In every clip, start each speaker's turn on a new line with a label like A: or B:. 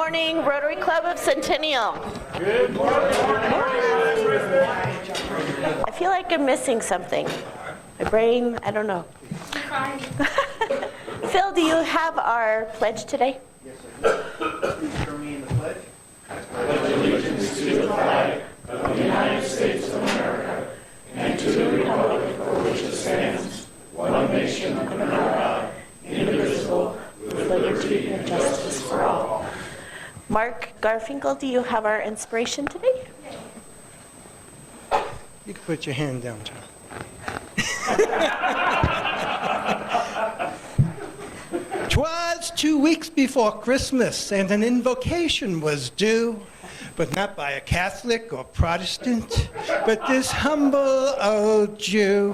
A: morning, Rotary Club of Centennial.
B: Good morning.
A: I feel like I'm missing something. My brain, I don't know. Phil, do you have our pledge today?
C: Yes, I do. Please join me in the pledge.
D: I pledge allegiance to the flag of the United States of America and to the republic for which it stands, one nation under God, indivisible, with liberty and justice for all.
A: Mark Garfinkel, do you have our inspiration today?
B: You can put your hand down, John. 'Twas 2 weeks before Christmas, and an invocation was due, but not by a Catholic or Protestant, but this humble old Jew.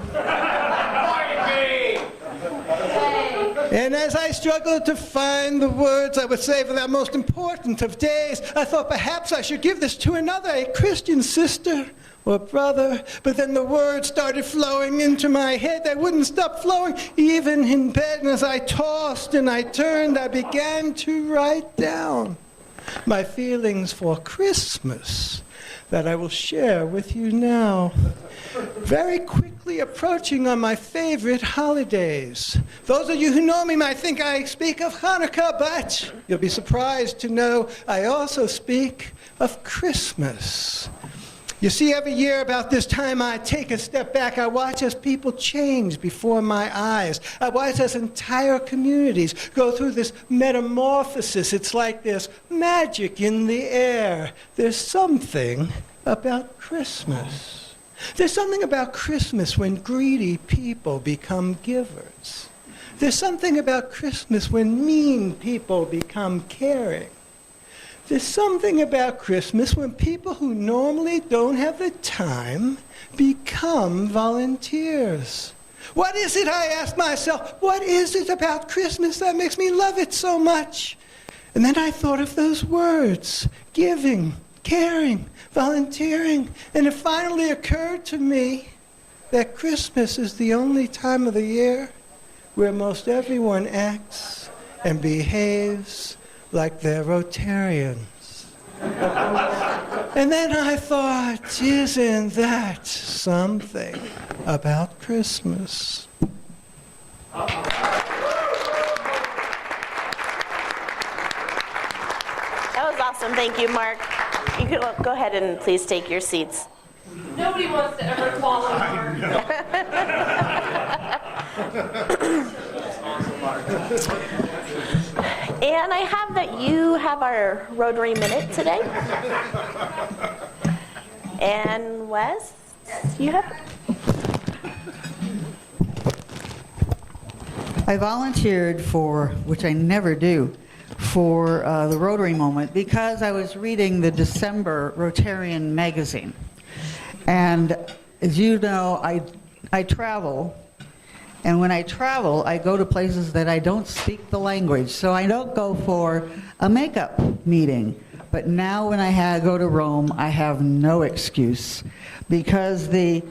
B: And as I struggled to find the words I would say for that most important of days, I thought perhaps I should give this to another, a Christian sister or brother. But then the words started flowing into my head. They wouldn't stop flowing, even in bed. And as I tossed and I turned, I began to write down my feelings for Christmas that I will share with you now. Very quickly approaching on my favorite holidays. Those of you who know me might think I speak of Hanukkah, but you'll be surprised to know I also speak of Christmas. You see, every year about this time I take a step back. I watch as people change before my eyes. I watch as entire communities go through this metamorphosis. It's like there's magic in the air. There's something about Christmas. There's something about Christmas when greedy people become givers. There's something about Christmas when mean people become caring. There's something about Christmas when people who normally don't have the time become volunteers. What is it, I ask myself, what is it about Christmas that makes me love it so much? And then I thought of those words, giving, caring, volunteering, and it finally occurred to me that Christmas is the only time of the year where most everyone acts and behaves like they're Rotarians. And then I thought, isn't that something about Christmas?
A: That was awesome. Thank you, Mark. You can go ahead and please take your seats.
E: Nobody wants to ever follow Mark.
A: And I have that you have our Rotary Minute today. And Wes, you have?
F: I volunteered for, which I never do, for the Rotary Moment because I was reading the December Rotarian magazine. And as you know, I travel. And when I travel, I go to places that I don't speak the language. So I don't go for a makeup meeting. But now when I go to Rome, I have no excuse because the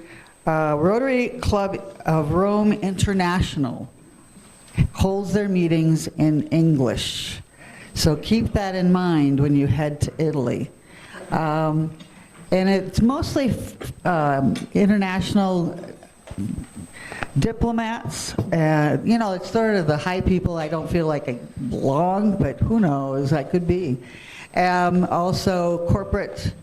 F: Rotary Club of Rome International holds their meetings in English. So keep that in mind when you head to Italy. And it's mostly international diplomats. It's sort of the high people I don't feel like I belong, but who knows, I could be. Also corporate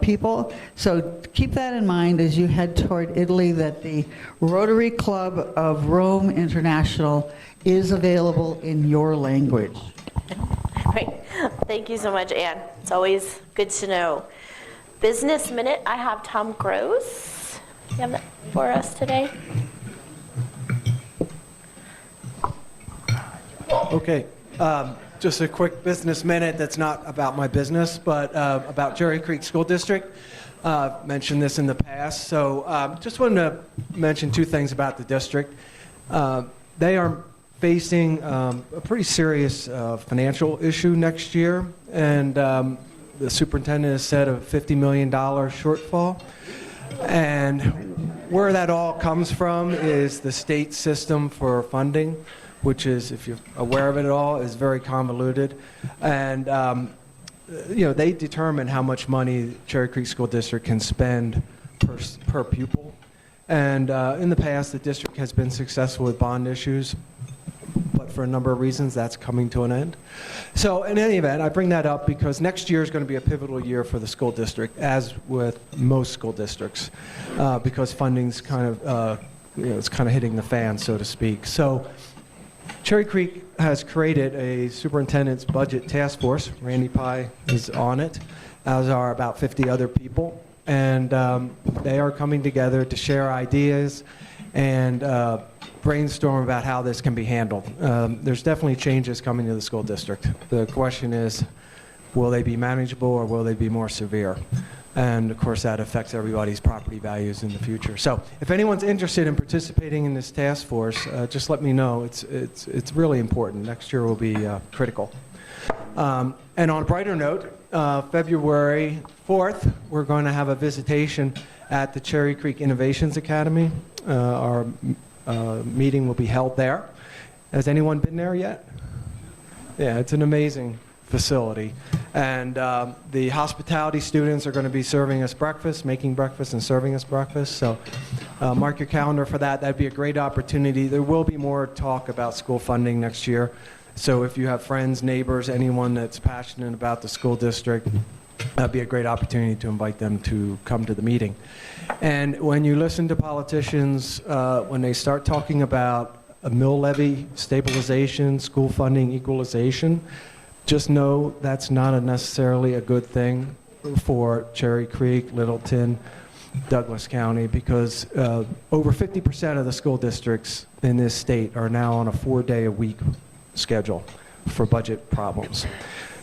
F: people. So keep that in mind as you head toward Italy, that the Rotary Club of Rome International is available in your language.
A: Great. Thank you so much, Anne. It's always good to know. Business Minute, I have Tom Gross. Do you have that for us today?
G: Okay. Just a quick business minute that's not about my business, but about Cherry Creek School District. Mentioned this in the past. So just wanted to mention two things about the district. They are facing a pretty serious financial issue next year, and the superintendent has said a $50 million shortfall. And where that all comes from is the state system for funding. which is, if you're aware of it at all, is very convoluted. And they determine how much money Cherry Creek School District can spend per pupil. And in the past, the district has been successful with bond issues, but for a number of reasons, that's coming to an end. So in any event, I bring that up because next year is going to be a pivotal year for the school district, as with most school districts, because funding's kind of, it's kind of hitting the fan, so to speak. So Cherry Creek has created a superintendent's budget task force. Randy Pye is on it, as are about 50 other people. And they are coming together to share ideas and brainstorm about how this can be handled. There's definitely changes coming to the school district. The question is, will they be manageable or will they be more severe? And of course, that affects everybody's property values in the future. So if anyone's interested in participating in this task force, just let me know. It's really important. Next year will be critical. And on a brighter note, February 4th, we're going to have a visitation at the Cherry Creek Innovations Academy. Our meeting will be held there. Has anyone been there yet? Yeah, it's an amazing facility. And the hospitality students are going to be serving us breakfast, making breakfast and serving us breakfast. So mark your calendar for that. That'd be a great opportunity. There will be more talk about school funding next year. So if you have friends, neighbors, anyone that's passionate about the school district, that'd be a great opportunity to invite them to come to the meeting. And when you listen to politicians, when they start talking about a mill levy, stabilization, school funding equalization, just know that's not necessarily a good thing for Cherry Creek, Littleton, Douglas County, because over 50% of the school districts in this state are now on a 4-day-a-week schedule for budget problems.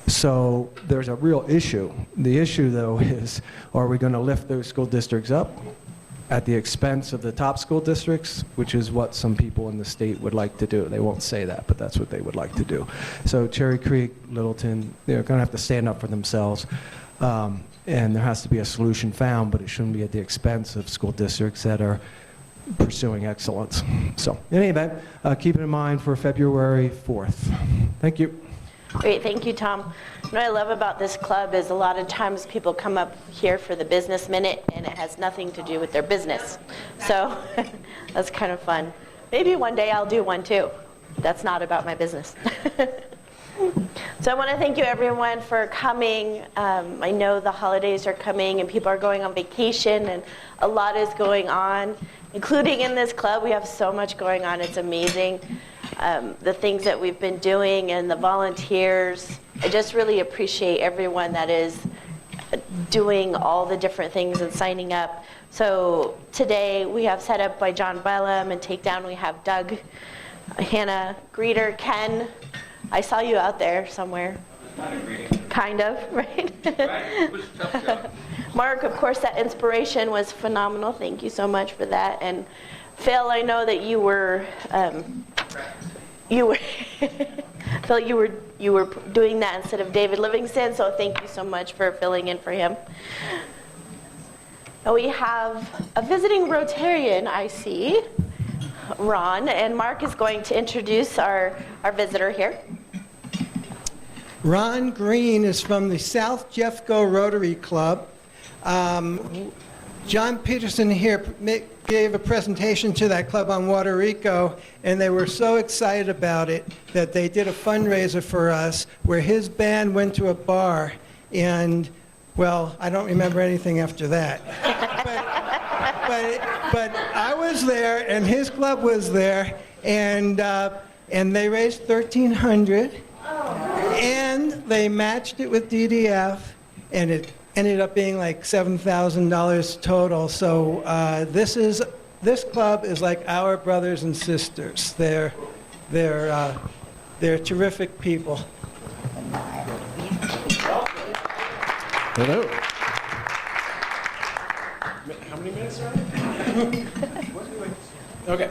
G: So there's a real issue. The issue, though, is, are we going to lift those school districts up at the expense of the top school districts, which is what some people in the state would like to do. They won't say that, but that's what they would like to do. So Cherry Creek, Littleton, they're going to have to stand up for themselves, and there has to be a solution found, but it shouldn't be at the expense of school districts that are pursuing excellence. So in any event, keep it in mind for February 4th. Thank you.
A: Great, thank you, Tom. What I love about this club is a lot of times people come up here for the business minute and it has nothing to do with their business. So that's kind of fun. Maybe one day I'll do one too. That's not about my business. So I want to thank you everyone for coming. I know the holidays are coming and people are going on vacation and a lot is going on, including in this club. We have so much going on. It's amazing. The things that we've been doing and the volunteers. I just really appreciate everyone that is doing all the different things and signing up. So today we have set up by John Bellum, and takedown we have Doug, Hannah, greeter, Ken. I saw you out there somewhere. Kind of, right? Mark, of course, that inspiration was phenomenal. Thank you so much for that. And Phil, I know that you were Phil, you were doing that instead of David Livingston, so thank you so much for filling in for him. Now we have a visiting Rotarian, I see, Ron, and Mark is going to introduce our visitor here.
B: Ron Green is from the South Jeffco Rotary Club. John Peterson here gave a presentation to that club on Waterrico, and they were so excited about it that they did a fundraiser for us where his band went to a bar, and, well, I don't remember anything after that. But I was there, and his club was there, and they raised $1,300, and they matched it with DDF, and it ended up being like $7,000 total. So this club is like our brothers and sisters. They're terrific people.
H: Hello. How many minutes are there? Okay.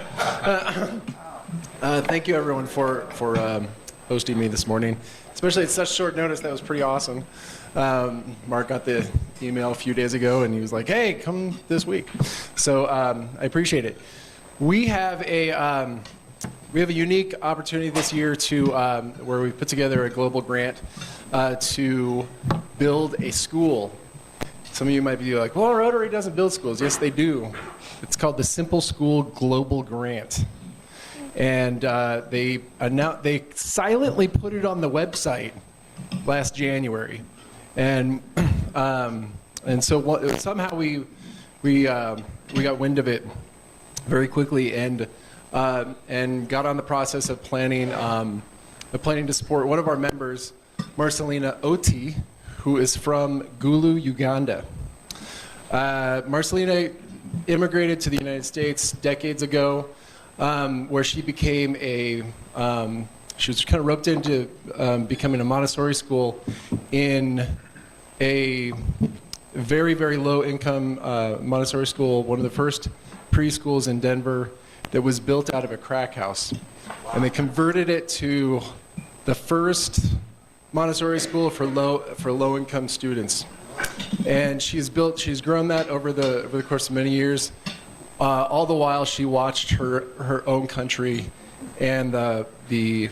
H: Thank you everyone for hosting me this morning, especially at such short notice. That was pretty awesome. Mark got the email a few days ago, and he was like, "Hey, come this week." So I appreciate it. We have a we have a unique opportunity this year to where we put together a global grant to build a school. Some of you might be like, well, Rotary doesn't build schools. Yes, they do. It's called the Simple School Global Grant. And they silently put it on the website last January. And so somehow we got wind of it very quickly and got on the process of planning to support one of our members, Marcelina Oti, who is from Gulu, Uganda. Marcelina immigrated to the United States decades ago, where she became she was kind of roped into becoming a Montessori school in a very, very low-income Montessori school, one of the first preschools in Denver that was built out of a crack house. And they converted it to the first Montessori school for low-income students. And she's grown that over the course of many years. All the while, she watched her own country and the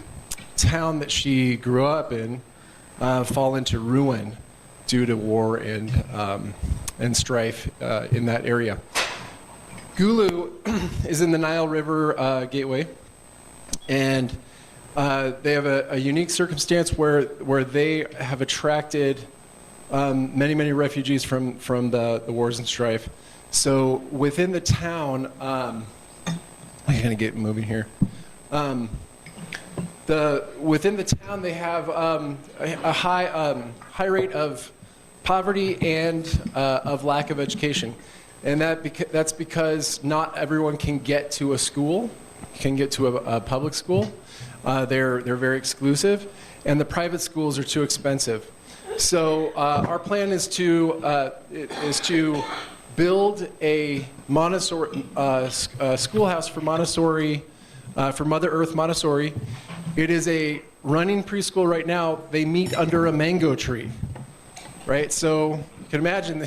H: town that she grew up in fall into ruin due to war and strife in that area. Gulu is in the Nile River Gateway, and they have a unique circumstance where they have attracted many, many refugees from the wars and strife. So within the town, I'm going to get moving here. Within the town, they have a high rate of poverty and of lack of education, and that's because not everyone can get to a school, can get to a public school. They're very exclusive, and the private schools are too expensive. So our plan is to build a Montessori schoolhouse for Montessori, for Mother Earth Montessori. It is a running preschool right now. They meet under a mango tree, right? So you can imagine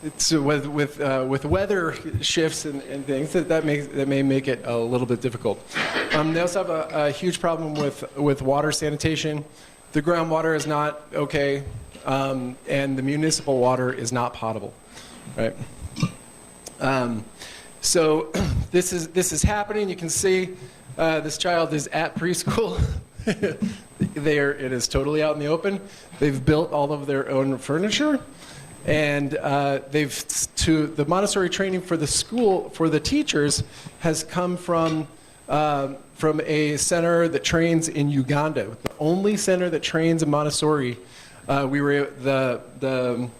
H: it's with weather shifts and things that may make it a little bit difficult. They also have a huge problem with water sanitation. The groundwater is not okay, and the municipal water is not potable, right? So this is happening. You can see this child is at preschool. It is totally out in the open. They've built all of their own furniture, and the Montessori training for the school for the teachers has come from a center that trains in Uganda, the only center that trains in Montessori. Mother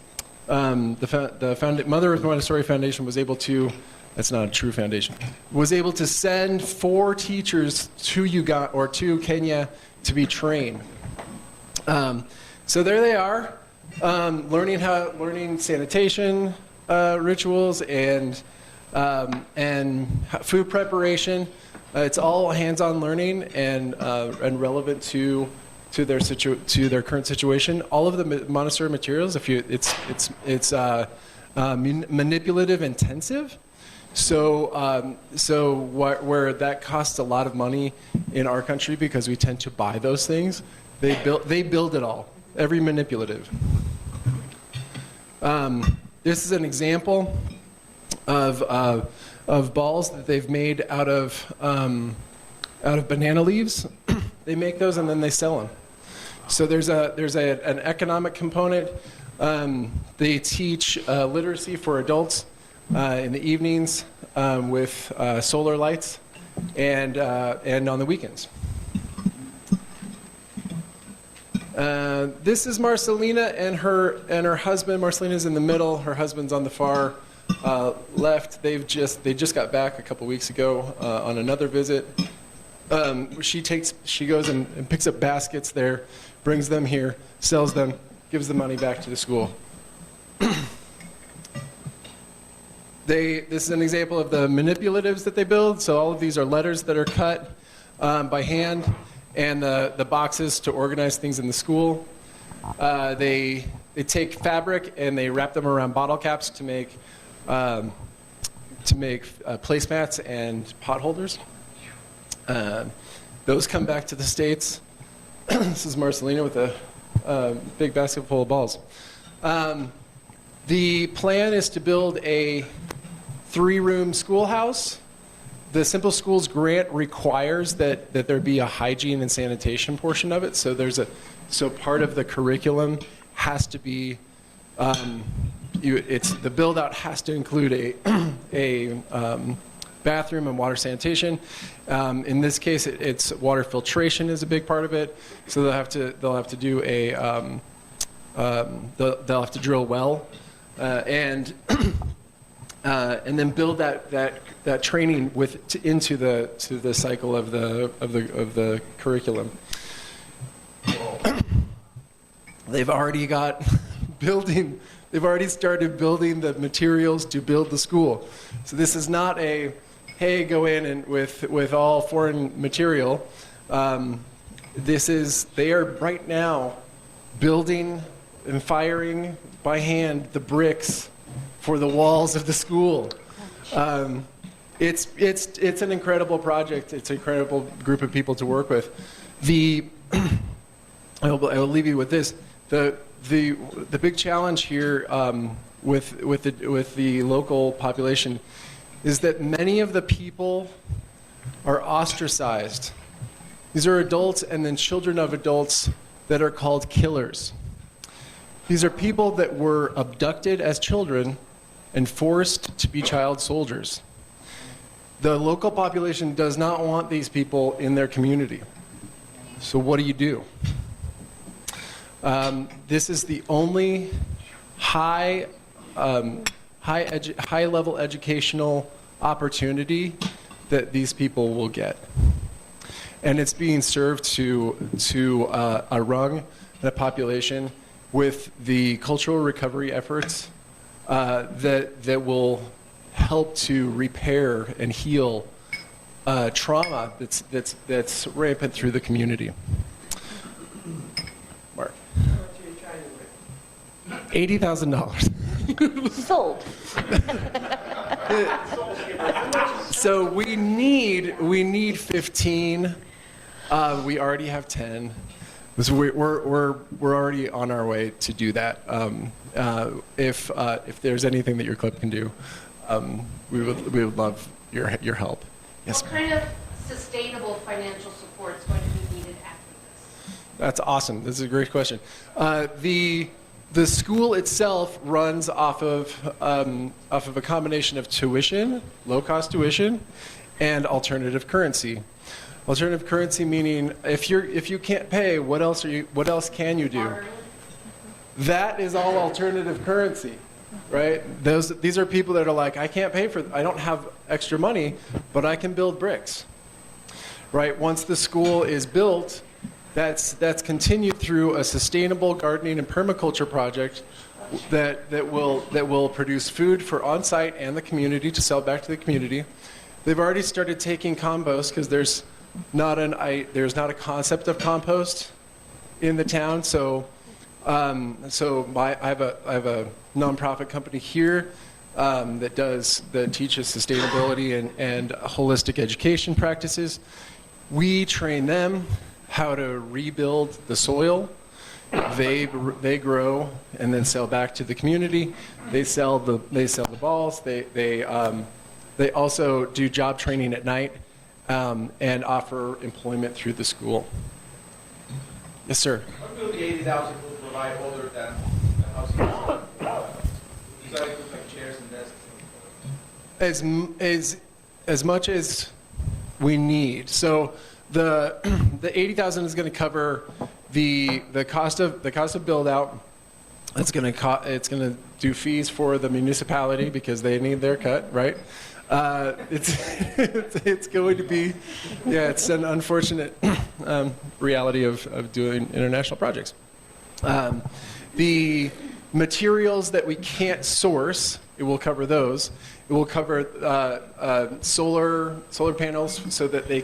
H: Earth Montessori Foundation was able to. That's not a true foundation. Was able to send 4 teachers to Uganda or to Kenya to be trained. So there they are, learning sanitation rituals and food preparation. It's all hands-on learning and relevant to their current situation. All of the Montessori materials, it's manipulative intensive. So where that costs a lot of money in our country because we tend to buy those things, they build it all, every manipulative. This is an example of balls that they've made out of banana leaves. They make those and then they sell them. So there's an economic component. They teach literacy for adults in the evenings with solar lights and on the weekends. This is Marcelina and her husband. Marcelina's in the middle. Her husband's on the far left. They just got back a couple weeks ago on another visit. She goes and picks up baskets there, brings them here, sells them, gives the money back to the school. This is an example of the manipulatives that they build. So all of these are letters that are cut by hand, and the boxes to organize things in the school. They take fabric and they wrap them around bottle caps to make placemats and pot holders. Those come back to the States. This is Marcelina with a big basket full of balls. The plan is to build a 3-room schoolhouse. The Simple Schools grant requires that there be a hygiene and sanitation portion of it. So part of the curriculum has to be, the build out has to include a bathroom and water sanitation. In this case, it's water filtration is a big part of it. So they'll have to do they'll have to drill a well and then build that training into the cycle of the curriculum. They've already started building the materials to build the school. So this is not a, hey, go in and with all foreign material. They are right now building and firing by hand the bricks for the walls of the school. It's an incredible project. It's an incredible group of people to work with. I will leave you with this. The big challenge here with the local population is that many of the people are ostracized. These are adults and then children of adults that are called killers. These are people that were abducted as children and forced to be child soldiers. The local population does not want these people in their community. So what do? This is the only high-level educational opportunity that these people will get. And it's being served to a rung and a population with the cultural recovery efforts that will help to repair and heal trauma that's rampant through the community. Mark. $80,000.
A: Sold.
H: So we need 15. We already have 10. So we're already on our way to do that. If there's anything that your club can do, we would love your help. Yes.
E: What kind of sustainable financial support is going to be needed after this?
H: That's awesome. This is a great question. The school itself runs off of a combination of tuition, low-cost tuition, and alternative currency. Alternative currency meaning if you can't pay, what else can you do? That is all alternative currency, right? These are people that are like, I can't pay I don't have extra money, but I can build bricks, right? Once the school is built, that's continued through a sustainable gardening and permaculture project that will produce food for on-site and the community to sell back to the community. They've already started taking compost because there's not a concept of compost in the town. So I have a nonprofit company here that teaches sustainability and holistic education practices. We train them how to rebuild the soil. They grow and then sell back to the community. They sell the balls. They also do job training at night and offer employment through the school. Yes, sir.
C: What will the 80,000 will provide other than the housing? These are like chairs and desks.
H: As much as we need. So the 80,000 is going to cover the cost of build out. It's going to do fees for the municipality because they need their cut, right? It's going to be, it's an unfortunate reality of doing international projects. The materials that we can't source, it will cover those. It will cover solar panels so that they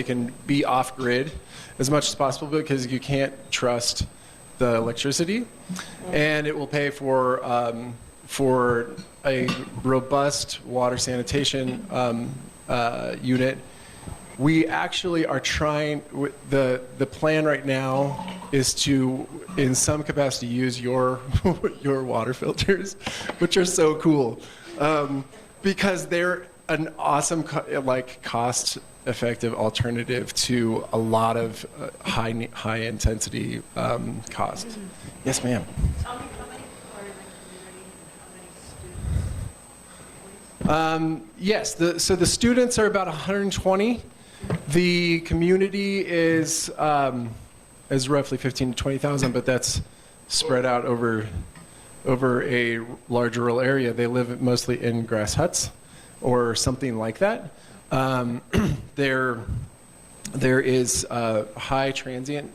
H: can be off grid as much as possible because you can't trust the electricity, and it will pay for a robust water sanitation unit We actually are trying, the plan right now is to, in some capacity, use your water filters, which are so cool, because they're an awesome, cost-effective alternative to a lot of high-intensity costs. Yes, ma'am.
E: Tell me how many are in the community, how many students?
H: Yes, so the students are about 120. The community is roughly 15 to 20,000, but that's spread out over a large rural area. They live mostly in grass huts or something like that. There is a high transient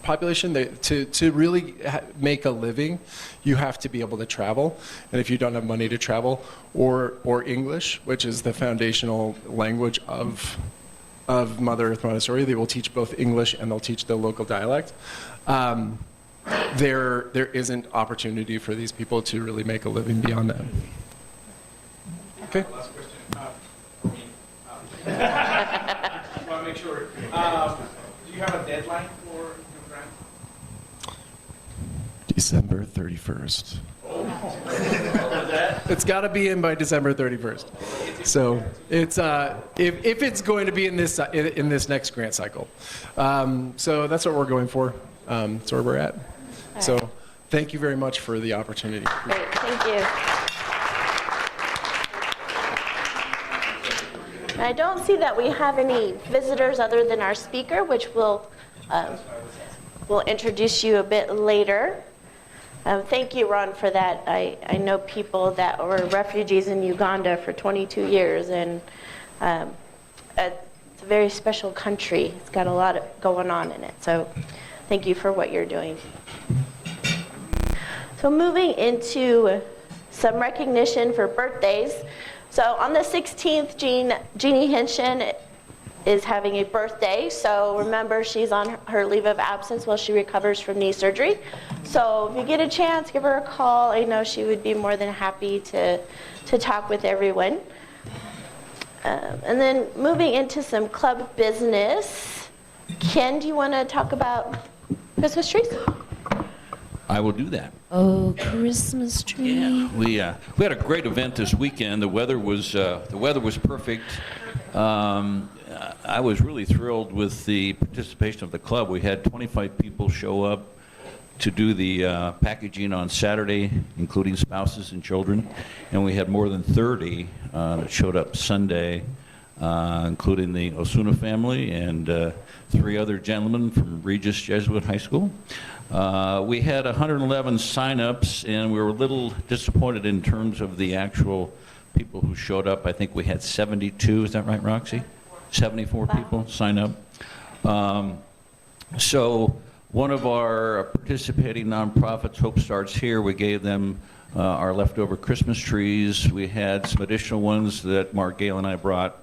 H: population. To really make a living, you have to be able to travel. And if you don't have money to travel, or English, which is the foundational language of Mother Earth Montessori, they will teach both English and they'll teach the local dialect. There isn't opportunity for these people to really make a living beyond that. Okay.
C: Last question for me. I want to make sure. Do you have a deadline for your grant?
H: December 31st. It's got to be in by December 31st. So it's if it's going to be in this next grant cycle. So that's what we're going for. That's where we're at. So thank you very much for the opportunity.
A: Great, thank you. I don't see that we have any visitors other than our speaker, which we'll introduce you a bit later. Thank you, Ron, for that. I know people that were refugees in Uganda for 22 years, and it's a very special country. It's got a lot going on in it, so thank you for what you're doing. So moving into some recognition for birthdays. So on the 16th, Jeannie Hinshin is having a birthday. So remember, she's on her leave of absence while she recovers from knee surgery. So if you get a chance, give her a call. I know she would be more than happy to talk with everyone. And then moving into some club business. Ken, do you want to talk about Christmas trees?
I: I will do that.
J: Oh, Christmas tree.
I: Yeah, we had a great event this weekend. The weather was perfect. I was really thrilled with the participation of the club. We had 25 people show up to do the packaging on Saturday, including spouses and children, and we had more than 30 that showed up Sunday, including the Osuna family and 3 other gentlemen from Regis Jesuit High School. We had 111 sign-ups, and we were a little disappointed in terms of the actual people who showed up. I think we had 72, is that right, Roxy? 74 people sign up. So one of our participating nonprofits, Hope Starts Here, we gave them our leftover Christmas trees. We had some additional ones that Mark Gale and I brought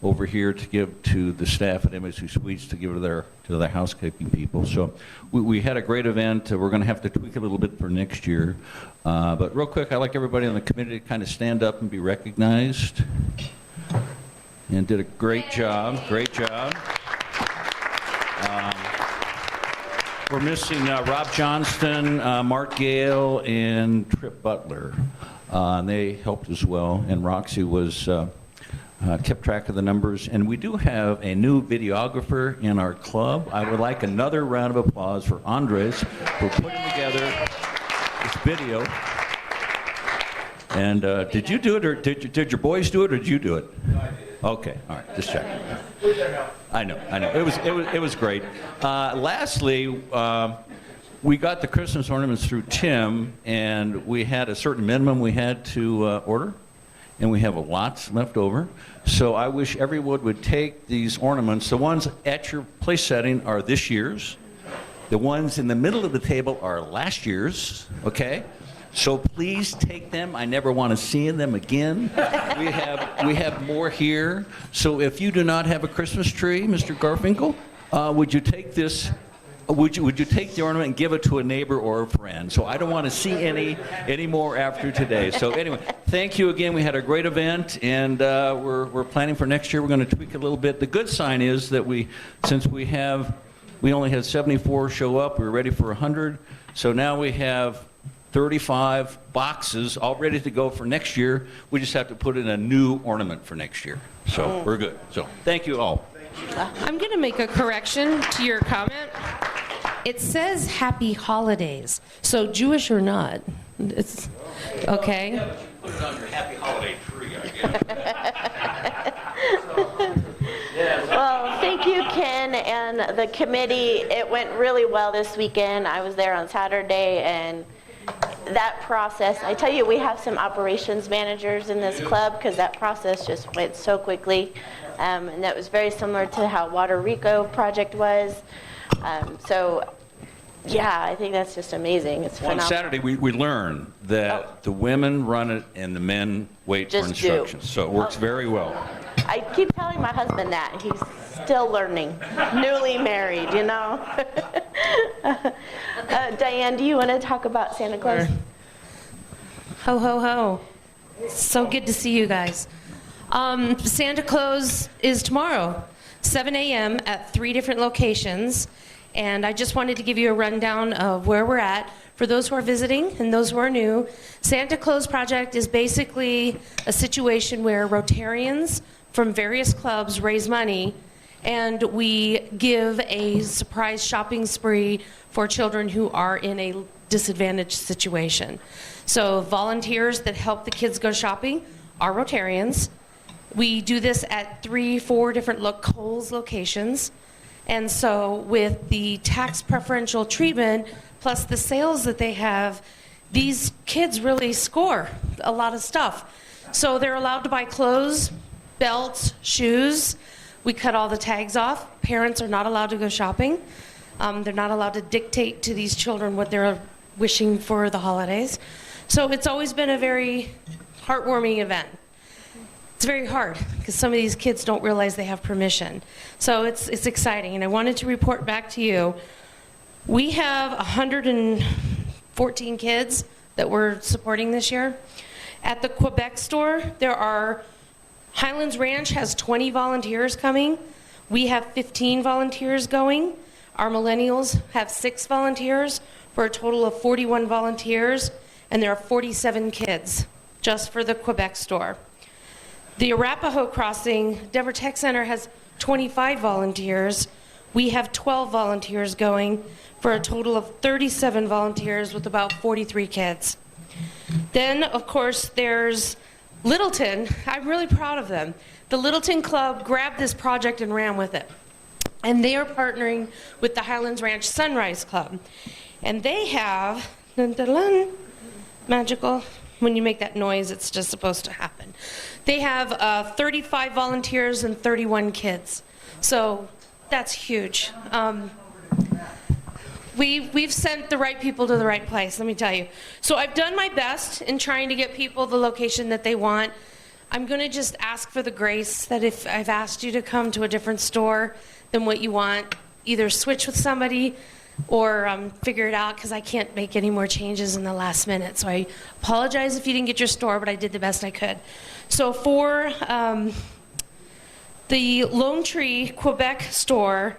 I: over here to give to the staff at MSU Suites to give to their housekeeping people. So we had a great event. We're going to have to tweak a little bit for next year. But real quick, I'd like everybody on the committee to kind of stand up and be recognized. And did a great job. Great job. We're missing Rob Johnston, Mark Gale, and Trip Butler. And they helped as well. And Roxy was kept track of the numbers. And we do have a new videographer in our club. I would like another round of applause for Andres for putting together this video. And did you do it, or did your boys do it, or did you do it?
C: No, I did it.
I: Okay, all right, just checking.
C: With their help.
I: I know. It was great. Lastly, we got the Christmas ornaments through Tim, and we had a certain minimum we had to order, and we have lots left over. So I wish everyone would take these ornaments. The ones at your place setting are this year's. The ones in the middle of the table are last year's, okay? So please take them. I never want to see them again. We have more here. So if you do not have a Christmas tree, Mr. Garfinkel, would you take this would you take the ornament and give it to a neighbor or a friend? So I don't want to see any more after today. So anyway, thank you again. We had a great event, and we're planning for next year. We're going to tweak it a little bit. The good sign is that since we only had 74 show up, we were ready for 100. So now we have 35 boxes all ready to go for next year. We just have to put in a new ornament for next year. So we're good. So thank you all.
J: I'm going to make a correction to your comment. It says Happy Holidays, so Jewish or not, it's okay.
I: Put it on your happy holiday tree, I guess.
A: Well, thank you, Ken, and the committee. It went really well this weekend. I was there on Saturday, and that process, I tell you, we have some operations managers in this club because that process just went so quickly. And that was very similar to how Water Rico project was. So, yeah, I think that's just amazing. It's phenomenal.
I: On Saturday, we learned that the women run it and the men wait for
A: Just do.
I: instructions. So it works very well.
A: I keep telling my husband that. He's still learning. Newly married, you know? Diane, do you want to talk about Santa Claus?
J: Ho, ho, ho. So good to see you guys. Santa Claus is tomorrow, 7 a.m. at 3 different locations. And I just wanted to give you a rundown of where we're at. For those who are visiting and those who are new, Santa Claus Project is basically a situation where Rotarians from various clubs raise money, and we give a surprise shopping spree for children who are in a disadvantaged situation. So volunteers that help the kids go shopping are Rotarians. We do this at 3-4 different Kohl's locations. And so with the tax preferential treatment, plus the sales that they have, these kids really score a lot of stuff. So they're allowed to buy clothes, belts, shoes. We cut all the tags off. Parents are not allowed to go shopping. They're not allowed to dictate to these children what they're wishing for the holidays. So it's always been a very heartwarming event. It's very hard because some of these kids don't realize they have permission. So it's exciting, and I wanted to report back to you. We have 114 kids that we're supporting this year. At the Quebec store, Highlands Ranch has 20 volunteers coming. We have 15 volunteers going. Our millennials have 6 volunteers for a total of 41 volunteers, and there are 47 kids just for the Quebec store. The Arapahoe Crossing, Denver Tech Center has 25 volunteers. We have 12 volunteers going for a total of 37 volunteers with about 43 kids. Then, of course, there's Littleton. I'm really proud of them. The Littleton Club grabbed this project and ran with it. And they are partnering with the Highlands Ranch Sunrise Club. And they have, magical, when you make that noise, it's just supposed to happen. They have 35 volunteers and 31 kids. So that's huge. We've sent the right people to the right place, let me tell you. So I've done my best in trying to get people the location that they want. I'm going to just ask for the grace that if I've asked you to come to a different store than what you want, either switch with somebody or figure it out, because I can't make any more changes in the last minute. So I apologize if you didn't get your store, but I did the best I could. So for the Lone Tree Quebec store,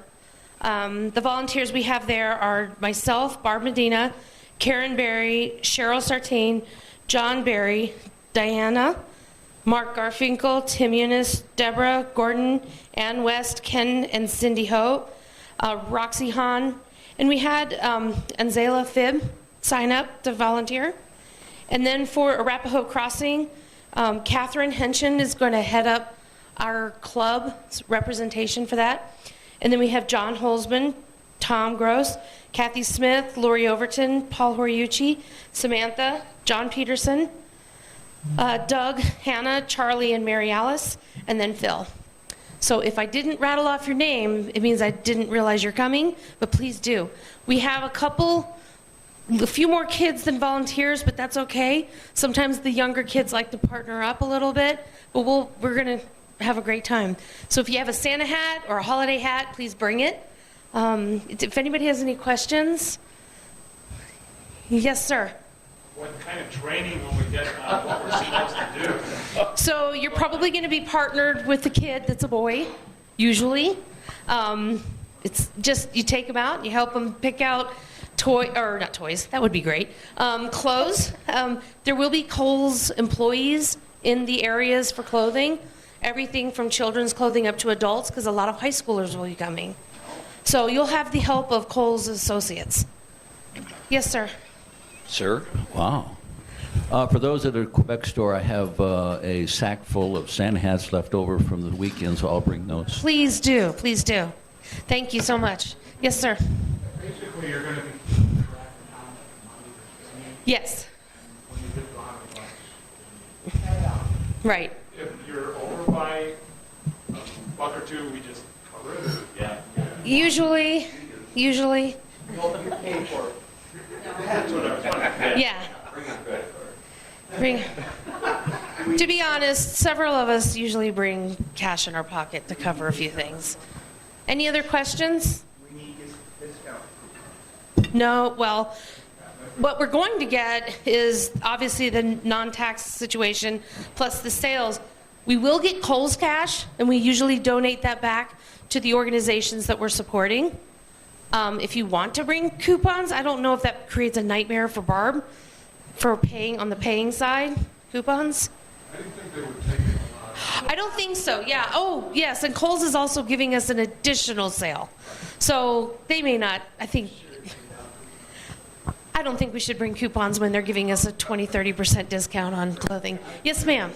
J: the volunteers we have there are myself, Barb Medina, Karen Berry, Cheryl Sartain, John Berry, Diana, Mark Garfinkel, Tim Eunice, Deborah Gordon, Ann West, Ken and Cindy Ho, Roxy Hahn, and we had Anzela Phibb sign up to volunteer. And then for Arapahoe Crossing, Catherine Henshin is going to head up our club's representation for that. And then we have John Holzman, Tom Gross, Kathy Smith, Lori Overton, Paul Horiuchi, Samantha, John Peterson, Doug, Hannah, Charlie, and Mary Alice, and then Phil. So if I didn't rattle off your name, it means I didn't realize you're coming, but please do. We have a few more kids than volunteers, but that's okay. Sometimes the younger kids like to partner up a little bit, but we're going to have a great time. So if you have a Santa hat or a holiday hat, please bring it. If anybody has any questions? Yes, sir.
D: What kind of training will we get on what we're supposed to do?
J: So you're probably going to be partnered with a kid that's a boy, usually. It's just you take them out, and you help them pick out not toys, that would be great, clothes. There will be Kohl's employees in the areas for clothing, everything from children's clothing up to adults, because a lot of high schoolers will be coming. So you'll have the help of Kohl's associates. Yes, sir.
I: Sir? Wow. For those at the Quebec store, I have a sack full of Santa hats left over from the weekend, so I'll bring those.
J: Please do. Please do. Thank you so much. Yes, sir.
D: Basically, you're going to be
J: Yes.
D: when you get to 100 bucks.
J: Right.
D: If you're over by a buck or two, we just cover it. Yeah.
J: Usually. Yeah. To be honest, several of us usually bring cash in our pocket to cover a few things. Any other questions? No, well, what we're going to get is obviously the non-tax situation plus the sales. We will get Kohl's cash, and we usually donate that back to the organizations that we're supporting. If you want to bring coupons, I don't know if that creates a nightmare for Barb for paying on the paying side, coupons.
D: I didn't think they would take it a lot.
J: I don't think so, yeah. Oh, yes, and Kohl's is also giving us an additional sale. So they may not, I don't think we should bring coupons when they're giving us a 20-30% discount on clothing. Yes, ma'am.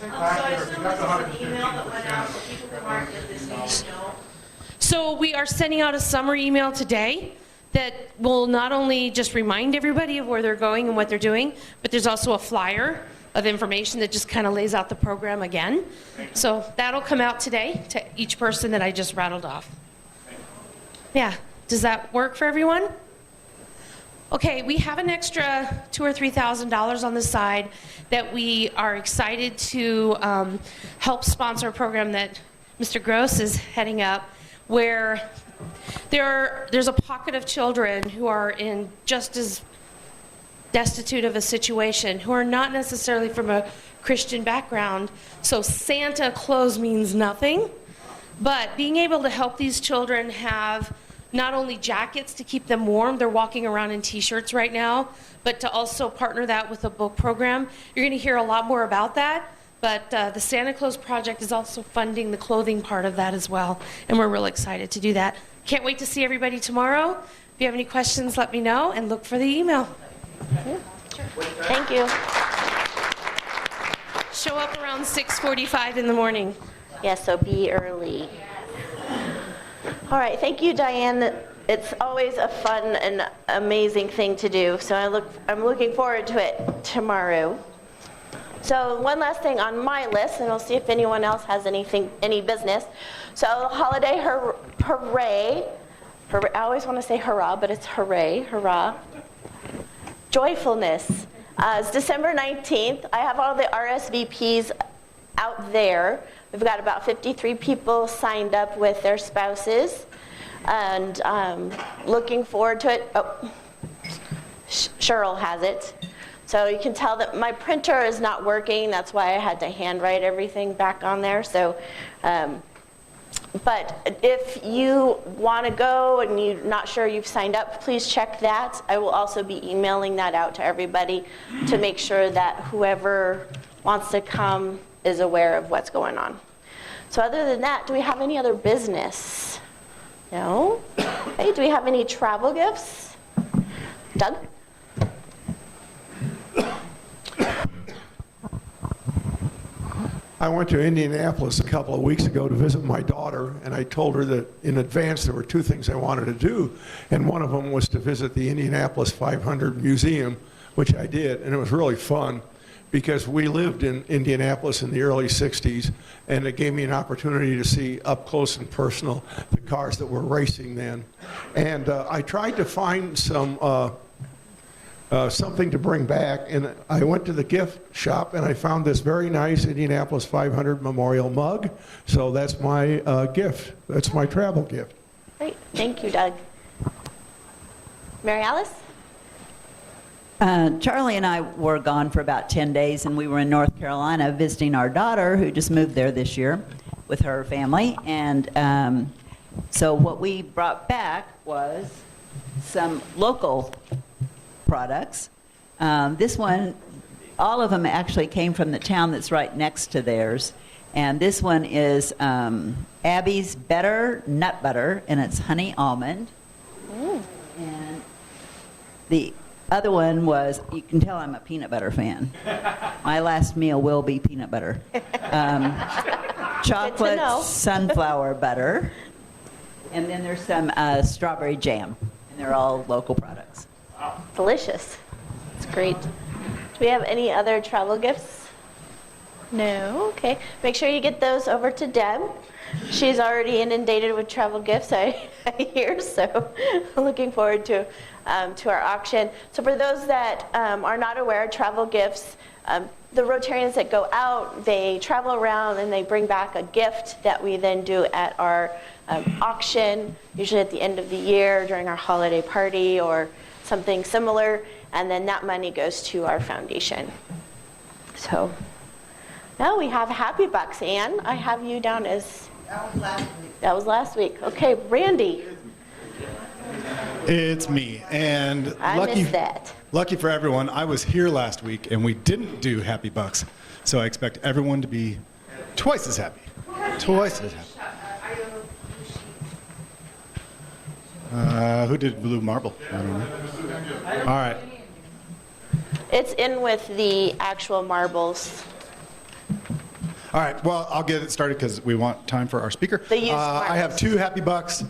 A: So I assume this is an email that went out for people who aren't at this meeting, no?
J: So we are sending out a summer email today that will not only just remind everybody of where they're going and what they're doing, but there's also a flyer of information that just kind of lays out the program again. So that'll come out today to each person that I just rattled off. Yeah, does that work for everyone? Okay, we have an extra $2,000 or $3,000 on the side that we are excited to help sponsor a program that Mr. Gross is heading up, where there's a pocket of children who are in just as destitute of a situation, who are not necessarily from a Christian background. So Santa Claus means nothing, but being able to help these children have not only jackets to keep them warm, they're walking around in t-shirts right now, but to also partner that with a book program. You're going to hear a lot more about that, but the Santa Claus Project is also funding the clothing part of that as well, and we're real excited to do that. Can't wait to see everybody tomorrow. If you have any questions, let me know, and look for the email.
A: Thank you.
J: Show up around 6:45 in the morning.
A: Yes, so be early. All right, thank you, Diane. It's always a fun and amazing thing to do, so I'm looking forward to it tomorrow. So one last thing on my list, and we'll see if anyone else has any business. So holiday hooray. I always want to say hurrah, but it's hooray, hurrah. Joyfulness. It's December 19th. I have all the RSVPs out there. We've got about 53 people signed up with their spouses, and looking forward to it. Oh, Cheryl has it. So you can tell that my printer is not working. That's why I had to handwrite everything back on there. So, but if you want to go and you're not sure you've signed up, please check that. I will also be emailing that out to everybody to make sure that whoever wants to come is aware of what's going on. So other than that, do we have any other business? No? Okay, do we have any travel gifts? Doug?
K: I went to Indianapolis a couple of weeks ago to visit my daughter, and I told her that in advance there were two things I wanted to do, and one of them was to visit the Indianapolis 500 Museum, which I did, and it was really fun because we lived in Indianapolis in the early 60s, and it gave me an opportunity to see up close and personal the cars that were racing then. And I tried to find something to bring back, and I went to the gift shop and I found this very nice Indianapolis 500 memorial mug. So that's my gift. That's my travel gift.
A: Great, thank you, Doug. Mary Alice?
L: Charlie and I were gone for about 10 days, and we were in North Carolina visiting our daughter, who just moved there this year with her family. And so what we brought back was some local products. This one, all of them actually came from the town that's right next to theirs. And this one is Abby's Better Nut Butter, and it's honey almond. And the other one was, you can tell I'm a peanut butter fan. My last meal will be peanut butter. Chocolate sunflower butter. And then there's some strawberry jam. And they're all local products.
A: Delicious. It's great. Do we have any other travel gifts? No? Okay. Make sure you get those over to Deb. She's already inundated with travel gifts, I hear, so looking forward to our auction. So for those that are not aware, travel gifts, the Rotarians that go out, they travel around and they bring back a gift that we then do at our auction, usually at the end of the year during our holiday party or something similar, and then that money goes to our foundation. So now we have Happy Bucks. Ann, I have you down as...
M: That was last week.
A: That was last week. Okay, Randy.
N: It's me, and
A: I missed that.
N: Lucky for everyone, I was here last week and we didn't do Happy Bucks, so I expect everyone to be twice as happy. Twice as happy. Who did Blue Marble? I don't know. All right.
A: It's in with the actual marbles.
N: All right, well, I'll get it started because we want time for our speaker. I have 2 Happy Bucks.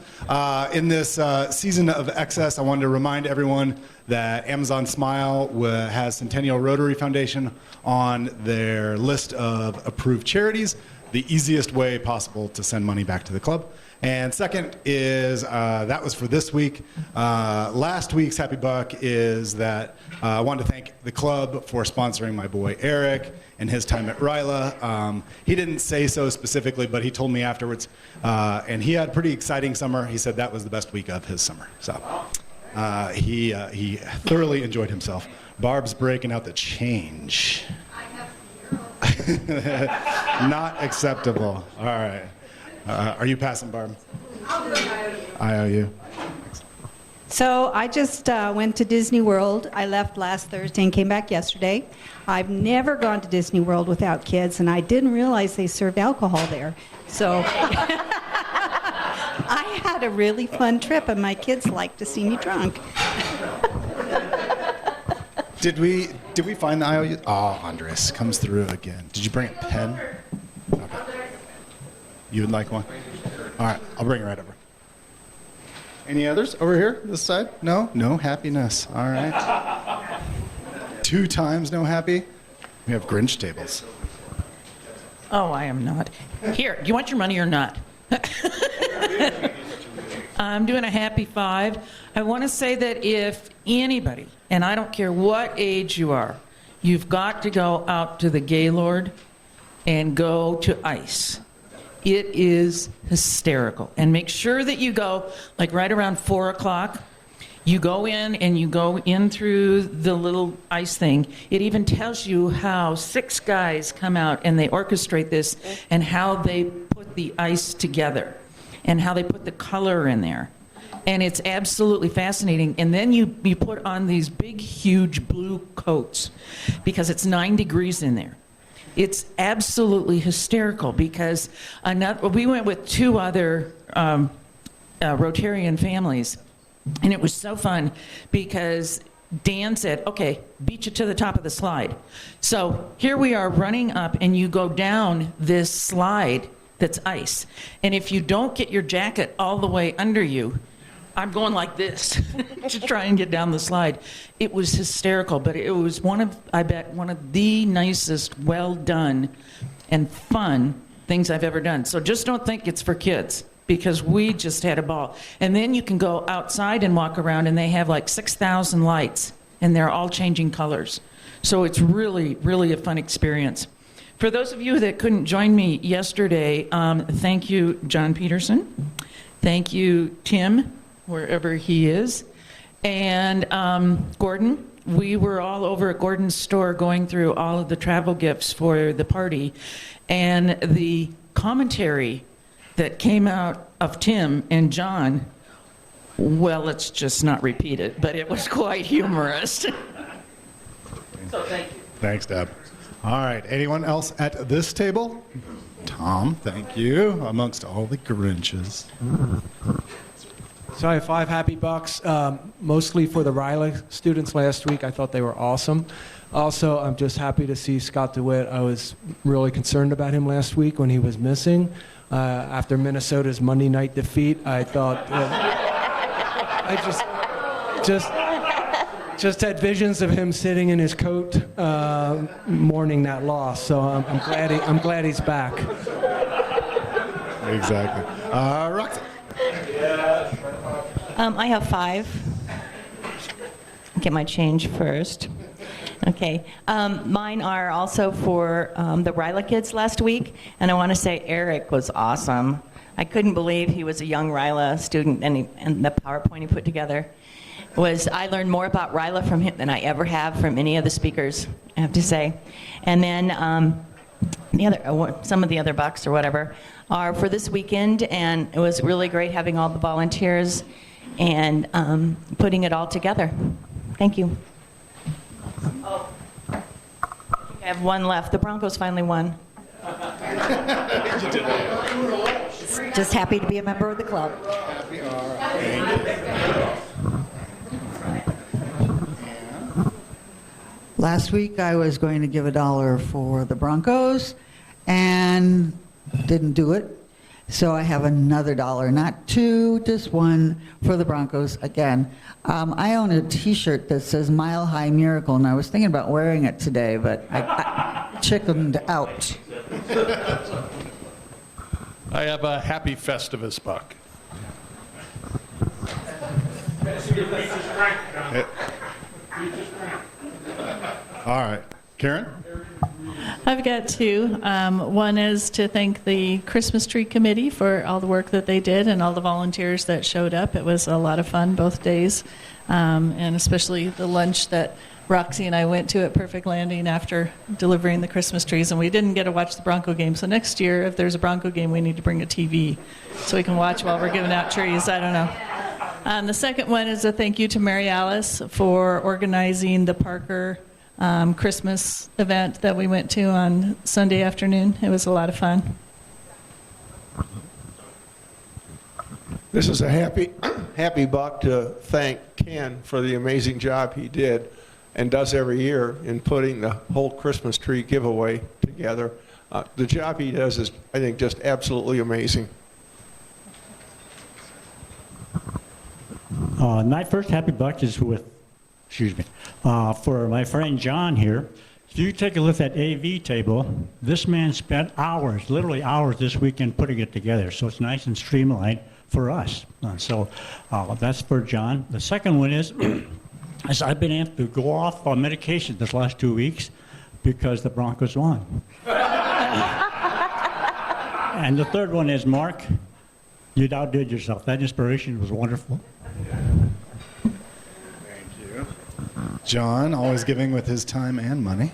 N: In this season of excess, I wanted to remind everyone that Amazon Smile has Centennial Rotary Foundation on their list of approved charities, the easiest way possible to send money back to the club. And second is, that was for this week. Last week's Happy Buck is that I wanted to thank the club for sponsoring my boy Eric and his time at Ryla. He didn't say so specifically, but he told me afterwards. And he had a pretty exciting summer. He said that was the best week of his summer. So he thoroughly enjoyed himself. Barb's breaking out the change. Not acceptable. All right. Are you passing, Barb? IOU.
O: So I just went to Disney World. I left last Thursday and came back yesterday. I've never gone to Disney World without kids, and I didn't realize they served alcohol there. So I had a really fun trip, and my kids like to see me drunk.
N: Did we find the IOU? Oh, Andres comes through again. Did you bring a pen? Okay. You would like one? All right, I'll bring it right over. Any others over here, this side? No? No happiness. All right. 2 times no happy? We have Grinch tables.
P: Oh, I am not. Here, do you want your money or not? I'm doing a happy 5. I want to say that if anybody, and I don't care what age you are, you've got to go out to the Gaylord and go to ICE. It is hysterical. And make sure that you go, like right around 4 o'clock, you go in and you go in through the little ice thing. It even tells you how 6 guys come out and they orchestrate this and how they put the ice together and how they put the color in there. And it's absolutely fascinating. And then you put on these big, huge blue coats because it's 9 degrees in there. It's absolutely hysterical because we went with 2 other Rotarian families, and it was so fun because Dan said, okay, beat you to the top of the slide. So here we are running up, and you go down this slide that's ice. And if you don't get your jacket all the way under you, I'm going like this to try and get down the slide. It was hysterical, but it was one of the nicest, well done, and fun things I've ever done. So just don't think it's for kids, because we just had a ball. And then you can go outside and walk around, and they have like 6,000 lights, and they're all changing colors. So it's really, really a fun experience. For those of you that couldn't join me yesterday, thank you, John Peterson. Thank you, Tim, wherever he is. And Gordon, we were all over at Gordon's store going through all of the travel gifts for the party. And the commentary that came out of Tim and John, well, let's just not repeat it, but it was quite humorous. So thank you.
N: Thanks, Deb. All right, anyone else at this table? Tom, thank you, amongst all the Grinches.
G: So I have 5 happy bucks, mostly for the Ryla students last week. I thought they were awesome. Also, I'm just happy to see Scott DeWitt. I was really concerned about him last week when he was missing. After Minnesota's Monday night defeat, I thought, I just had visions of him sitting in his coat mourning that loss. So I'm glad he's back.
N: Exactly. Roxy.
M: I have 5. Get my change first. Okay. Mine are also for the Ryla kids last week, and I want to say Eric was awesome. I couldn't believe he was a young Ryla student, and the PowerPoint he put together I learned more about Ryla from him than I ever have from any of the speakers, I have to say. And then some of the other bucks or whatever are for this weekend, and it was really great having all the volunteers and putting it all together. Thank you. Oh, I have one left. The Broncos finally won.
Q: Just happy to be a member of the club.
F: Last week I was going to give $1 for the Broncos and didn't do it. So I have another $1, not 2, just 1 for the Broncos again. I own a t-shirt that says Mile High Miracle, and I was thinking about wearing it today, but I chickened out.
K: I have a Happy Festivus buck. All right. Karen?
R: I've got 2. One is to thank the Christmas Tree Committee for all the work that they did and all the volunteers that showed up. It was a lot of fun both days, and especially the lunch that Roxy and I went to at Perfect Landing after delivering the Christmas trees, and we didn't get to watch the Bronco game. So next year, if there's a Bronco game, we need to bring a TV so we can watch while we're giving out trees. I don't know. The second one is a thank you to Mary Alice for organizing the Parker Christmas event that we went to on Sunday afternoon. It was a lot of fun.
K: This is a happy buck to thank Ken for the amazing job he did and does every year in putting the whole Christmas tree giveaway together. The job he does is, I think, just absolutely amazing.
S: My first happy buck is for my friend John here. If you take a look at that AV table, this man spent hours, literally hours this weekend putting it together. So it's nice and streamlined for us. So that's for John. The second one is, I've been able to go off on medication this last 2 weeks because the Broncos won. And the third one is, Mark, you outdid yourself. That inspiration was wonderful.
N: John, always giving with his time and money.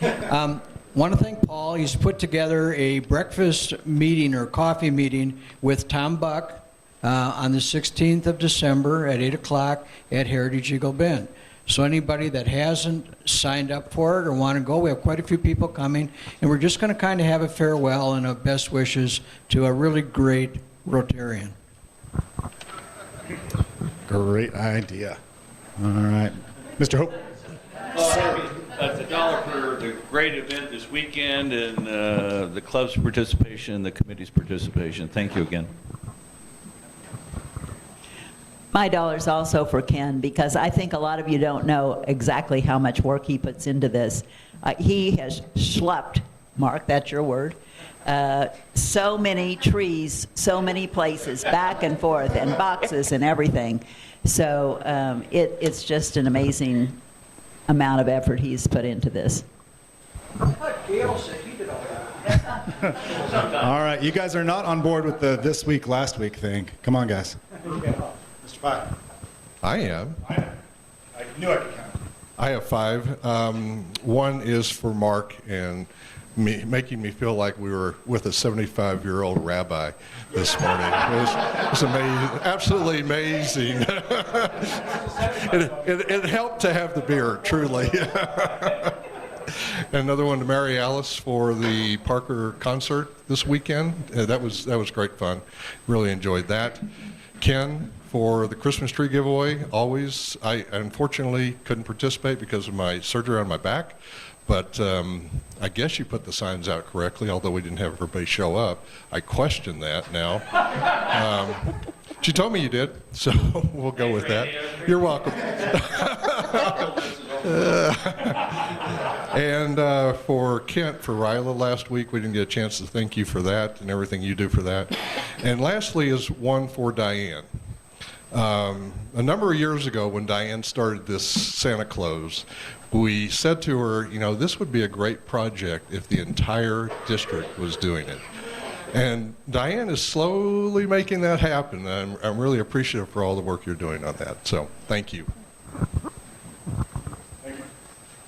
T: Want to thank Paul. He's put together a breakfast meeting or coffee meeting with Tom Buck on the 16th of December at 8 o'clock at Heritage Eagle Bend. So anybody that hasn't signed up for it or want to go, we have quite a few people coming, and we're just going to kind of have a farewell and a best wishes to a really great Rotarian.
N: Great idea. All right. Mr. Hope.
I: That's $1 for the great event this weekend and the club's participation, the committee's participation. Thank you again.
L: My $1's also for Ken, because I think a lot of you don't know exactly how much work he puts into this. He has schlepped, Mark, that's your word, so many trees, so many places, back and forth, and boxes and everything. So it's just an amazing amount of effort he's put into this.
T: I thought Gail said he did all that.
N: All right, you guys are not on board with the this week, last week thing. Come on, guys. Mr. Pye.
U: I am.
N: I knew I could count.
U: I have 5. One is for Mark and making me feel like we were with a 75-year-old rabbi this morning. It was amazing, absolutely amazing. It helped to have the beer, truly. Another one to Mary Alice for the Parker concert this weekend. That was great fun. Really enjoyed that. Ken for the Christmas tree giveaway. Always, I unfortunately couldn't participate because of my surgery on my back. But I guess you put the signs out correctly, although we didn't have everybody show up. I question that now. She told me you did, so we'll go with that. You're welcome. And for Kent, for Ryla last week, we didn't get a chance to thank you for that and everything you do for that. And lastly is one for Diane. A number of years ago when Diane started this Santa Claus, we said to her, you know, this would be a great project if the entire district was doing it. And Diane is slowly making that happen. I'm really appreciative for all the work you're doing on that. So thank you.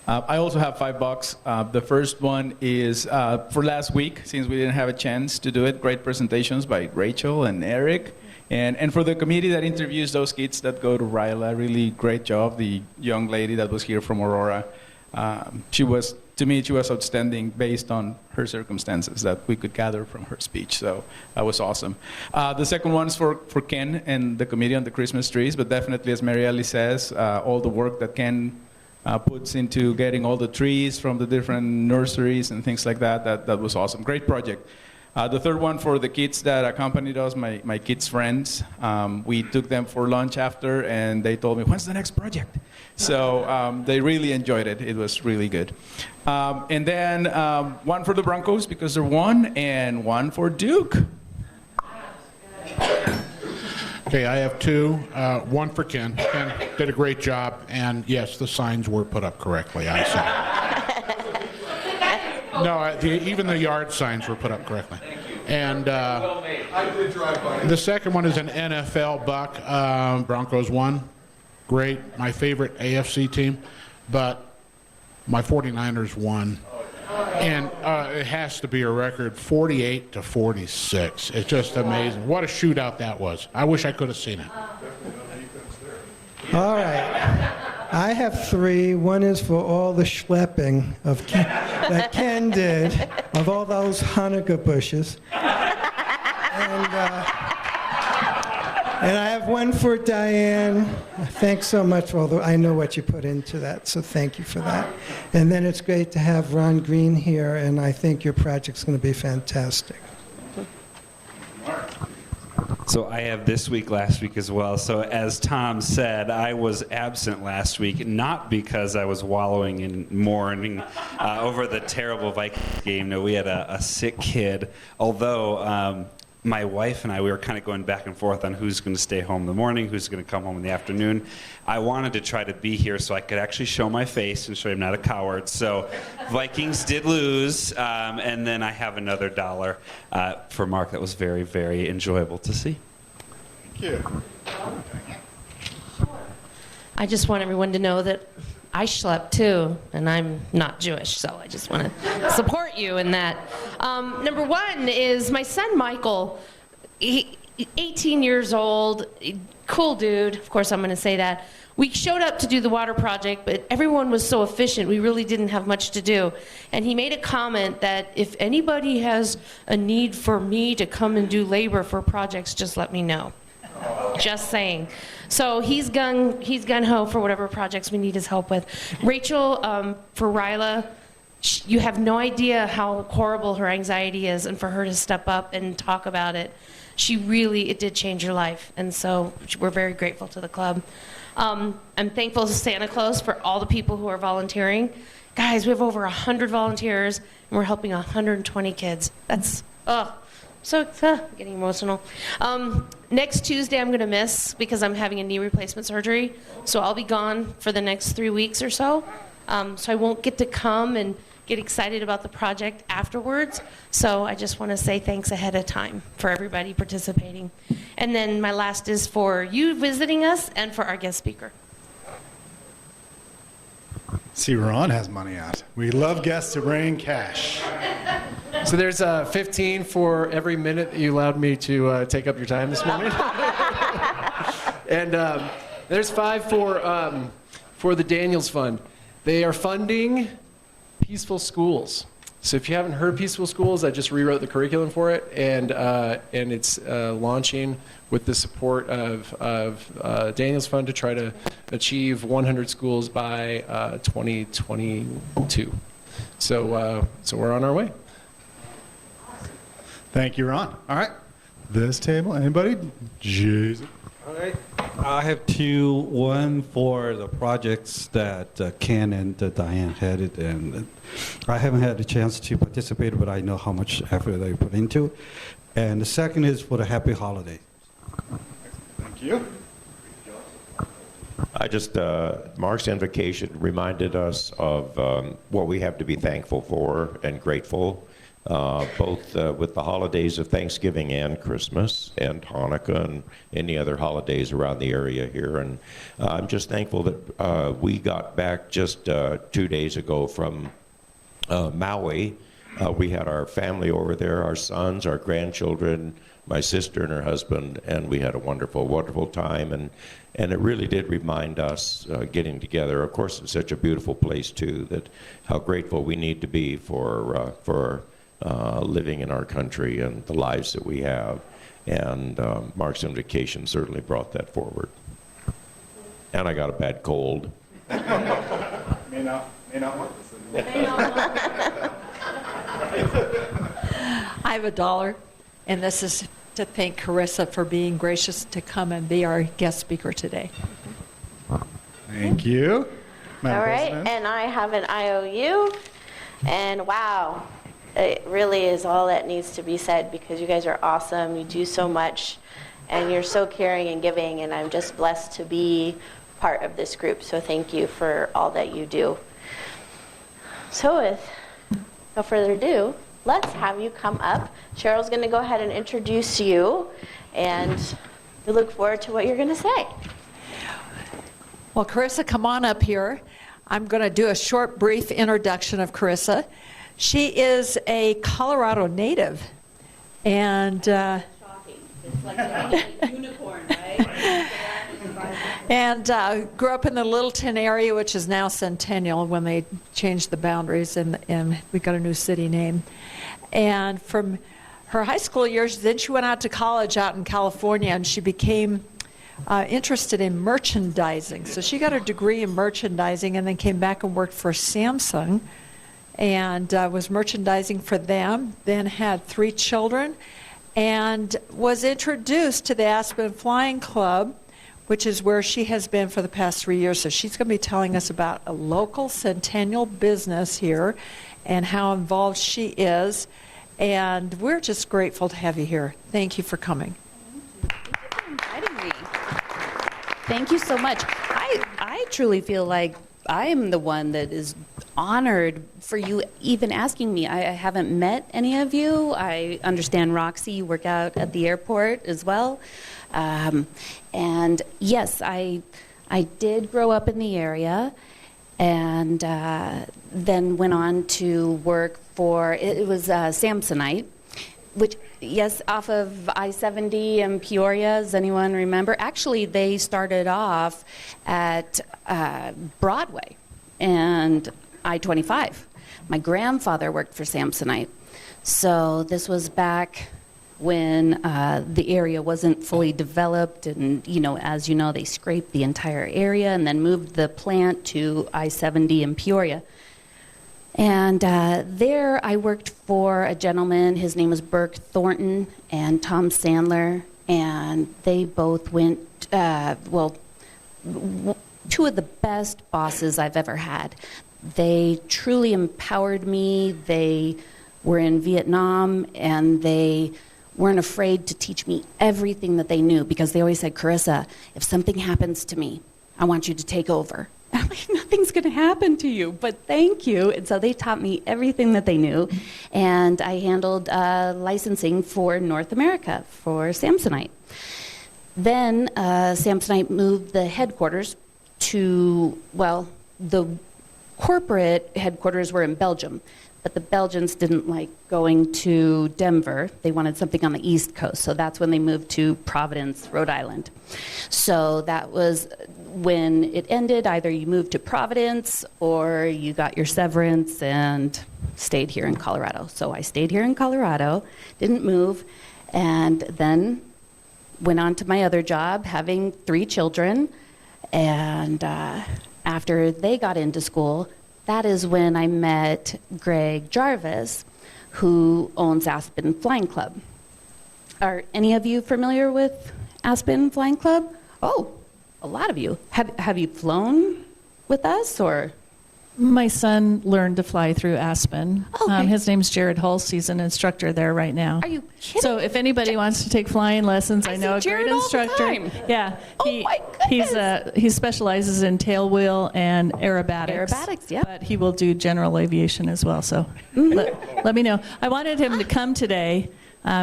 V: I also have $5. The first one is for last week, since we didn't have a chance to do it. Great presentations by Rachel and Eric. And for the committee that interviews those kids that go to Ryla, really great job. The young lady that was here from Aurora, she was outstanding based on her circumstances that we could gather from her speech. So that was awesome. The second one's for Ken and the committee on the Christmas trees, but definitely, as Mary Ellie says, all the work that Ken puts into getting all the trees from the different nurseries and things like that was awesome. Great project. The third one for the kids that accompanied us, my kids' friends. We took them for lunch after, and they told me, when's the next project? So they really enjoyed it. It was really good. And then one for the Broncos, because they're won, and one for Duke.
W: Okay, I have 2. One for Ken. Ken did a great job, and yes, the signs were put up correctly. I saw. No, even the yard signs were put up correctly. And the second one is an NFL buck. Broncos won. Great. My favorite AFC team. But my 49ers won. And it has to be a record, 48-46. It's just amazing. What a shootout that was. I wish I could have seen it.
B: All right. I have 3. One is for all the schlepping that Ken did of all those Hanukkah bushes. And I have one for Diane. Thanks so much for I know what you put into that, so thank you for that. And then it's great to have Ron Green here, and I think your project's going to be fantastic.
X: So I have this week, last week as well. So as Tom said, I was absent last week, not because I was wallowing in mourning over the terrible Vikings game. No, we had a sick kid. Although my wife and I, we were kind of going back and forth on who's going to stay home in the morning, who's going to come home in the afternoon. I wanted to try to be here so I could actually show my face and show I'm not a coward. So Vikings did lose, and then I have another $1 for Mark. That was very, very enjoyable to see.
U: Thank you.
J: I just want everyone to know that I schlep too, and I'm not Jewish, so I just want to support you in that. Number 1 is my son Michael. 18 years old, cool dude. Of course, I'm going to say that. We showed up to do the water project, but everyone was so efficient, we really didn't have much to do. And he made a comment that if anybody has a need for me to come and do labor for projects, just let me know. Just saying. So he's gung-ho for whatever projects we need his help with. Rachel, for Ryla, you have no idea how horrible her anxiety is, and for her to step up and talk about it, it did change her life. And so we're very grateful to the club. I'm thankful to Santa Claus for all the people who are volunteering. Guys, we have over 100 volunteers, and we're helping 120 kids. That's, getting emotional. Next Tuesday I'm going to miss because I'm having a knee replacement surgery. So I'll be gone for the next 3 weeks or so. So I won't get to come and get excited about the project afterwards. So I just want to say thanks ahead of time for everybody participating. And then my last is for you visiting us and for our guest speaker.
N: See, Ron has money out. We love guests to bring cash.
G: So there's 15 for every minute that you allowed me to take up your time this morning. And there's 5 for the Daniels Fund. They are funding Peaceful Schools. So if you haven't heard Peaceful Schools, I just rewrote the curriculum for it, and it's launching with the support of Daniels Fund to try to achieve 100 schools by 2022. So we're on our way.
N: Thank you, Ron. All right. This table, anybody? Jason.
C: All right. I have 2. One for the projects that Ken and Diane headed, and I haven't had a chance to participate, but I know how much effort they put into. And the second is for the Happy Holiday.
N: Thank you.
D: I just, Mark's invocation reminded us of what we have to be thankful for and grateful, both with the holidays of Thanksgiving and Christmas and Hanukkah and any other holidays around the area here. And I'm just thankful that we got back just 2 days ago from Maui. We had our family over there, our sons, our grandchildren, my sister and her husband, and we had a wonderful, wonderful time. And it really did remind us getting together. Of course, it's such a beautiful place, too, that how grateful we need to be for living in our country and the lives that we have. And Mark's invocation certainly brought that forward. And I got a bad cold.
N: May not want this.
E: I have $1, and this is to thank Carissa for being gracious to come and be our guest speaker today.
N: Thank you. Madam
A: All right,
N: President.
A: and I have an IOU, and wow, it really is all that needs to be said because you guys are awesome. You do so much, and you're so caring and giving, and I'm just blessed to be part of this group. So thank you for all that you do. So with no further ado, let's have you come up. Cheryl's going to go ahead and introduce you, and we look forward to what you're going to say.
E: Well, Carissa, come on up here. I'm going to do a short, brief introduction of Carissa. She is a Colorado native, and
A: Shocking. It's like a unicorn, right?
E: and grew up in the Littleton area, which is now Centennial when they changed the boundaries and we got a new city name. And from her high school years, then she went out to college out in California, and she became interested in merchandising. So she got her degree in merchandising and then came back and worked for Samsung and was merchandising for them, then had 3 children, and was introduced to the Aspen Flying Club, which is where she has been for the past 3 years. So she's going to be telling us about a local Centennial business here and how involved she is. And we're just grateful to have you here. Thank you for coming.
H: Thank you so much. I truly feel like I am the one that is honored for you even asking me. I haven't met any of you. I understand, Roxy, you work out at the airport as well. And yes, I did grow up in the area and then went on to work for, it was Samsonite, which, yes, off of I-70 in Peoria. Does anyone remember? Actually, they started off at Broadway and I-25. My grandfather worked for Samsonite. So this was back when the area wasn't fully developed, and as you know, they scraped the entire area and then moved the plant to I-70 in Peoria. And there I worked for a gentleman, his name was Burke Thornton, and Tom Sandler, and they both went, two of the best bosses I've ever had. They truly empowered me. They were in Vietnam, and they weren't afraid to teach me everything that they knew, because they always said, Carissa, if something happens to me, I want you to take over. I'm like, nothing's going to happen to you, but thank you. And so they taught me everything that they knew. And I handled licensing for North America for Samsonite. Then Samsonite moved the headquarters to, well, the corporate headquarters were in Belgium, but the Belgians didn't like going to Denver. They wanted something on the East Coast, so that's when they moved to Providence, Rhode Island. So that was when it ended. Either you moved to Providence or you got your severance and stayed here in Colorado. So I stayed here in Colorado, didn't move, and then went on to my other job, having 3 children. And after they got into school, that is when I met Greg Jarvis, who owns Aspen Flying Club. Are any of you familiar with Aspen Flying Club? Oh, a lot of you. Have you flown with us, or?
R: My son learned to fly through Aspen.
H: Okay.
R: His name's Jared Hulse. He's an instructor there right now.
H: Are you kidding?
R: So if anybody wants to take flying lessons, I know a
H: Jared
R: great
H: all the
R: instructor.
H: time.
R: Yeah.
H: Oh my goodness.
R: He specializes in tailwheel and aerobatics.
H: Aerobatics, yeah.
R: But he will do general aviation as well. So let me know. I wanted him to come today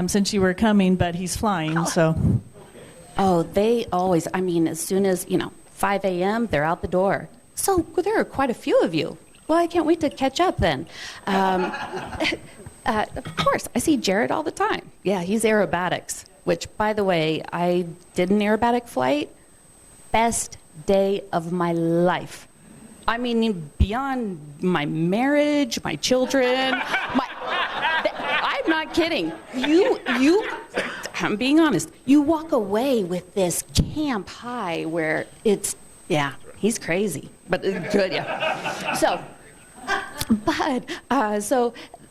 R: since you were coming, but he's flying. So.
H: Oh, they always, I mean, as soon as, 5 a.m., they're out the door. So there are quite a few of you. Well, I can't wait to catch up then. Of course, I see Jared all the time. Yeah, he's aerobatics, which, by the way, I did an aerobatic flight. Best day of my life. I mean, beyond my marriage, my children, I'm not kidding. I'm being honest. You walk away with this camp high where it's, yeah, he's crazy, but good, yeah. So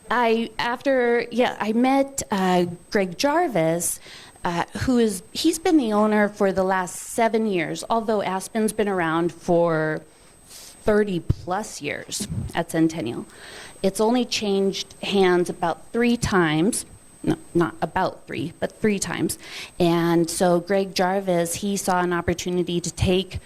H: I met Greg Jarvis, he's been the owner for the last 7 years, although Aspen's been around for 30 plus years at Centennial. It's only changed hands about 3 times. No, not about 3, but 3 times. And so Greg Jarvis, he saw an opportunity to take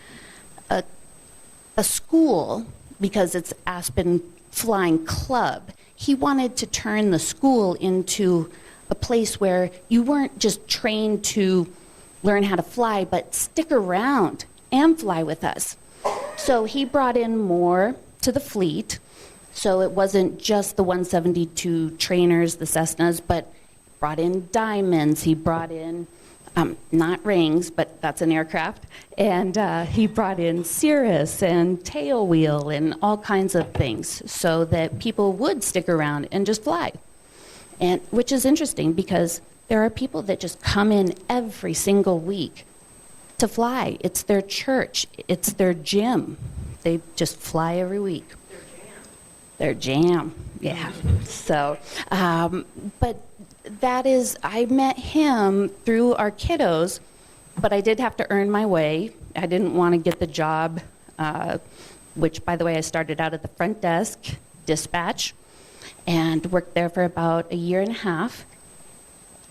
H: a school, because it's Aspen Flying Club. He wanted to turn the school into a place where you weren't just trained to learn how to fly, but stick around and fly with us. So he brought in more to the fleet. So it wasn't just the 172 trainers, the Cessnas, but brought in Diamonds. He brought in, not Rings, but that's an aircraft. And he brought in Cirrus and Tailwheel and all kinds of things so that people would stick around and just fly. And which is interesting because there are people that just come in every single week to fly. It's their church. It's their gym. They just fly every week. Their jam, yeah. So, but that is, I met him through our kiddos, but I did have to earn my way. I didn't want to get the job, which, by the way, I started out at the front desk, dispatch, and worked there for about 1.5 years.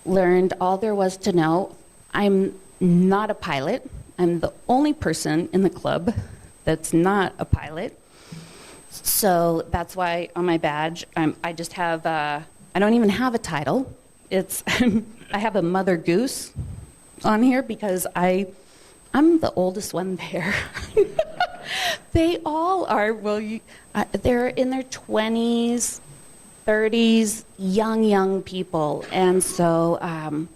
H: Learned all there was to know. I'm not a pilot. I'm the only person in the club that's not a pilot. So that's why on my badge, I just have, I don't even have a title. It's, I have a Mother Goose on here because I'm the oldest one there. They all are, they're in their 20s, 30s, young people. And so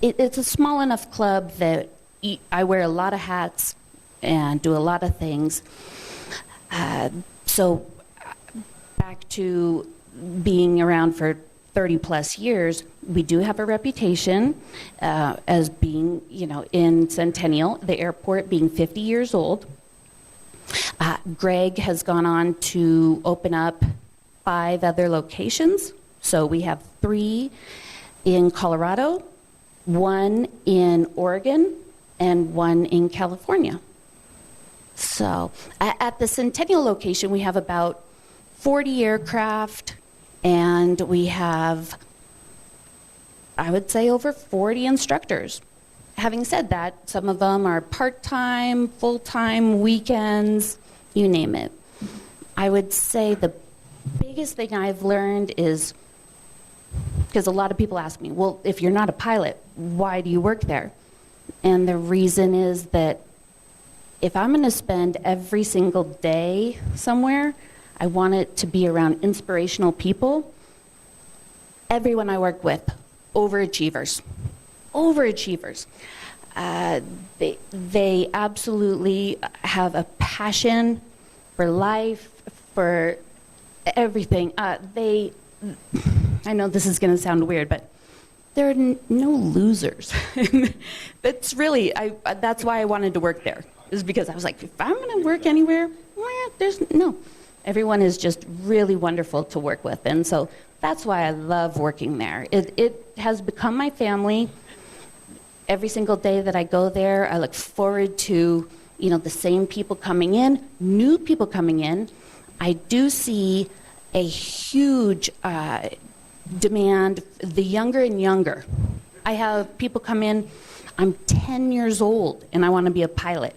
H: it's a small enough club that I wear a lot of hats and do a lot of things. So back to being around for 30 plus years, we do have a reputation as being, in Centennial, the airport being 50 years old. Greg has gone on to open up 5 other locations. So we have 3 in Colorado, 1 in Oregon, and 1 in California. So at the Centennial location, we have about 40 aircraft, and we have, I would say, over 40 instructors. Having said that, some of them are part-time, full-time, weekends, you name it. I would say the biggest thing I've learned is, because a lot of people ask me, well, if you're not a pilot, why do you work there? And the reason is that if I'm going to spend every single day somewhere, I want it to be around inspirational people. Everyone I work with, overachievers. Overachievers. They absolutely have a passion for life, for everything. I know this is going to sound weird, but there are no losers. That's really, that's why I wanted to work there, is because I was like, if I'm going to work anywhere, there's no. Everyone is just really wonderful to work with. And so that's why I love working there. It has become my family. Every single day that I go there, I look forward to, the same people coming in, new people coming in. I do see a huge demand, the younger and younger. I have people come in, I'm 10 years old and I want to be a pilot.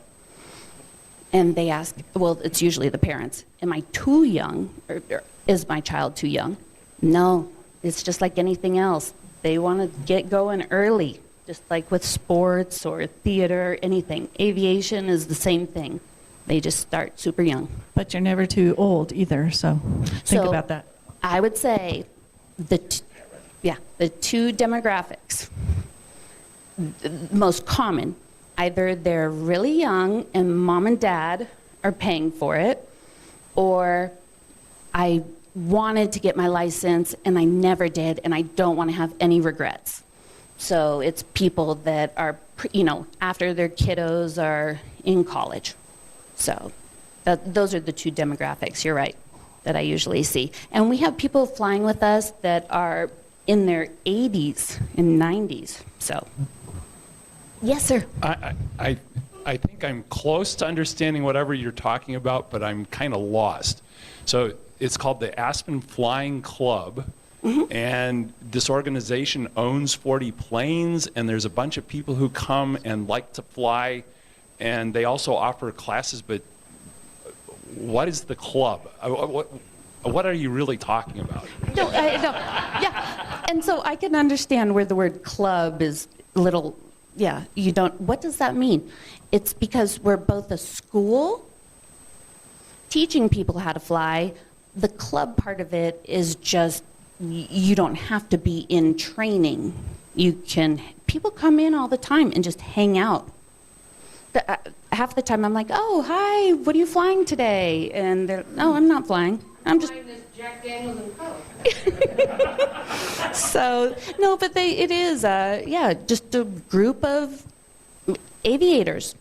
H: And they ask, well, it's usually the parents, am I too young? Or is my child too young? No, it's just like anything else. They want to get going early, just like with sports or theater, anything. Aviation is the same thing. They just start super young.
R: But you're never too old either, so think about that.
H: I would say the two demographics, most common, either they're really young and mom and dad are paying for it, or I wanted to get my license and I never did and I don't want to have any regrets. So it's people that are, after their kiddos are in college. So those are the two demographics, you're right, that I usually see. And we have people flying with us that are in their 80s and 90s, so. Yes, sir.
M: I think I'm close to understanding whatever you're talking about, but I'm kind of lost. So it's called the Aspen Flying Club, and this organization owns 40 planes, and there's a bunch of people who come and like to fly, and they also offer classes, but what is the club? What are you really talking about?
H: No, yeah. And so I can understand where the word club is a little, you don't, what does that mean? It's because we're both a school teaching people how to fly. The club part of it is just, you don't have to be in training. People come in all the time and just hang out. Half the time I'm like, oh, hi, what are you flying today? And they're, no, I'm not flying. I'm just...
J: Jack Daniels and Coke.
H: So, no, but it is, just a group of aviators.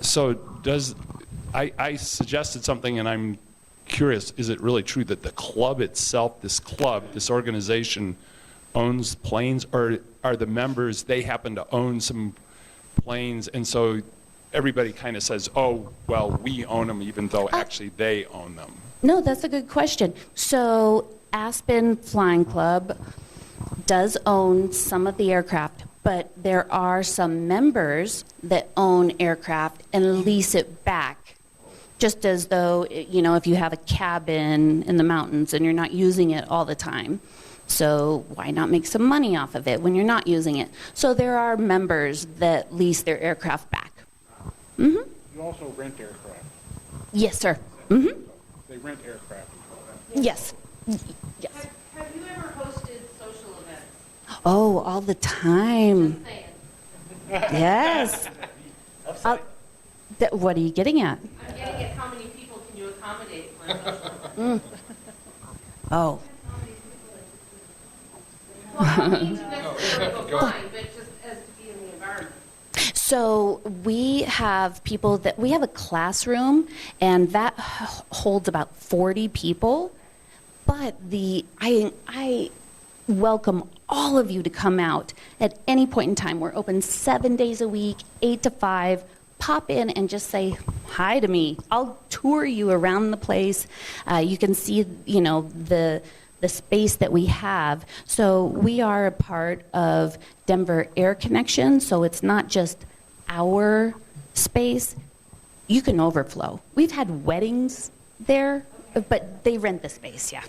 M: So I suggested something, and I'm curious, is it really true that the club itself, this organization, owns planes, or are the members, they happen to own some planes, and so everybody kind of says, oh, well, we own them, even though actually they own them?
H: No, that's a good question. So Aspen Flying Club does own some of the aircraft, but there are some members that own aircraft and lease it back, just as though, if you have a cabin in the mountains and you're not using it all the time. So why not make some money off of it when you're not using it? So there are members that lease their aircraft back.
W: You also rent aircraft.
H: Yes, sir.
W: They rent aircraft.
H: Yes. Yes.
J: Have you ever hosted social events?
H: Oh, all the time. Yes. What are you getting at?
J: I'm getting at how many people can you accommodate for a social event?
H: Oh.
J: Well, I don't need to necessarily go flying, but just as to be in the environment.
H: So we have we have a classroom, and that holds about 40 people. But I welcome all of you to come out at any point in time. We're open 7 days a week, 8 to 5. Pop in and just say hi to me. I'll tour you around the place. You can see, the space that we have. So we are a part of Denver Air Connection, so it's not just our space. you can overflow. We've had weddings there, but they rent the space, yeah.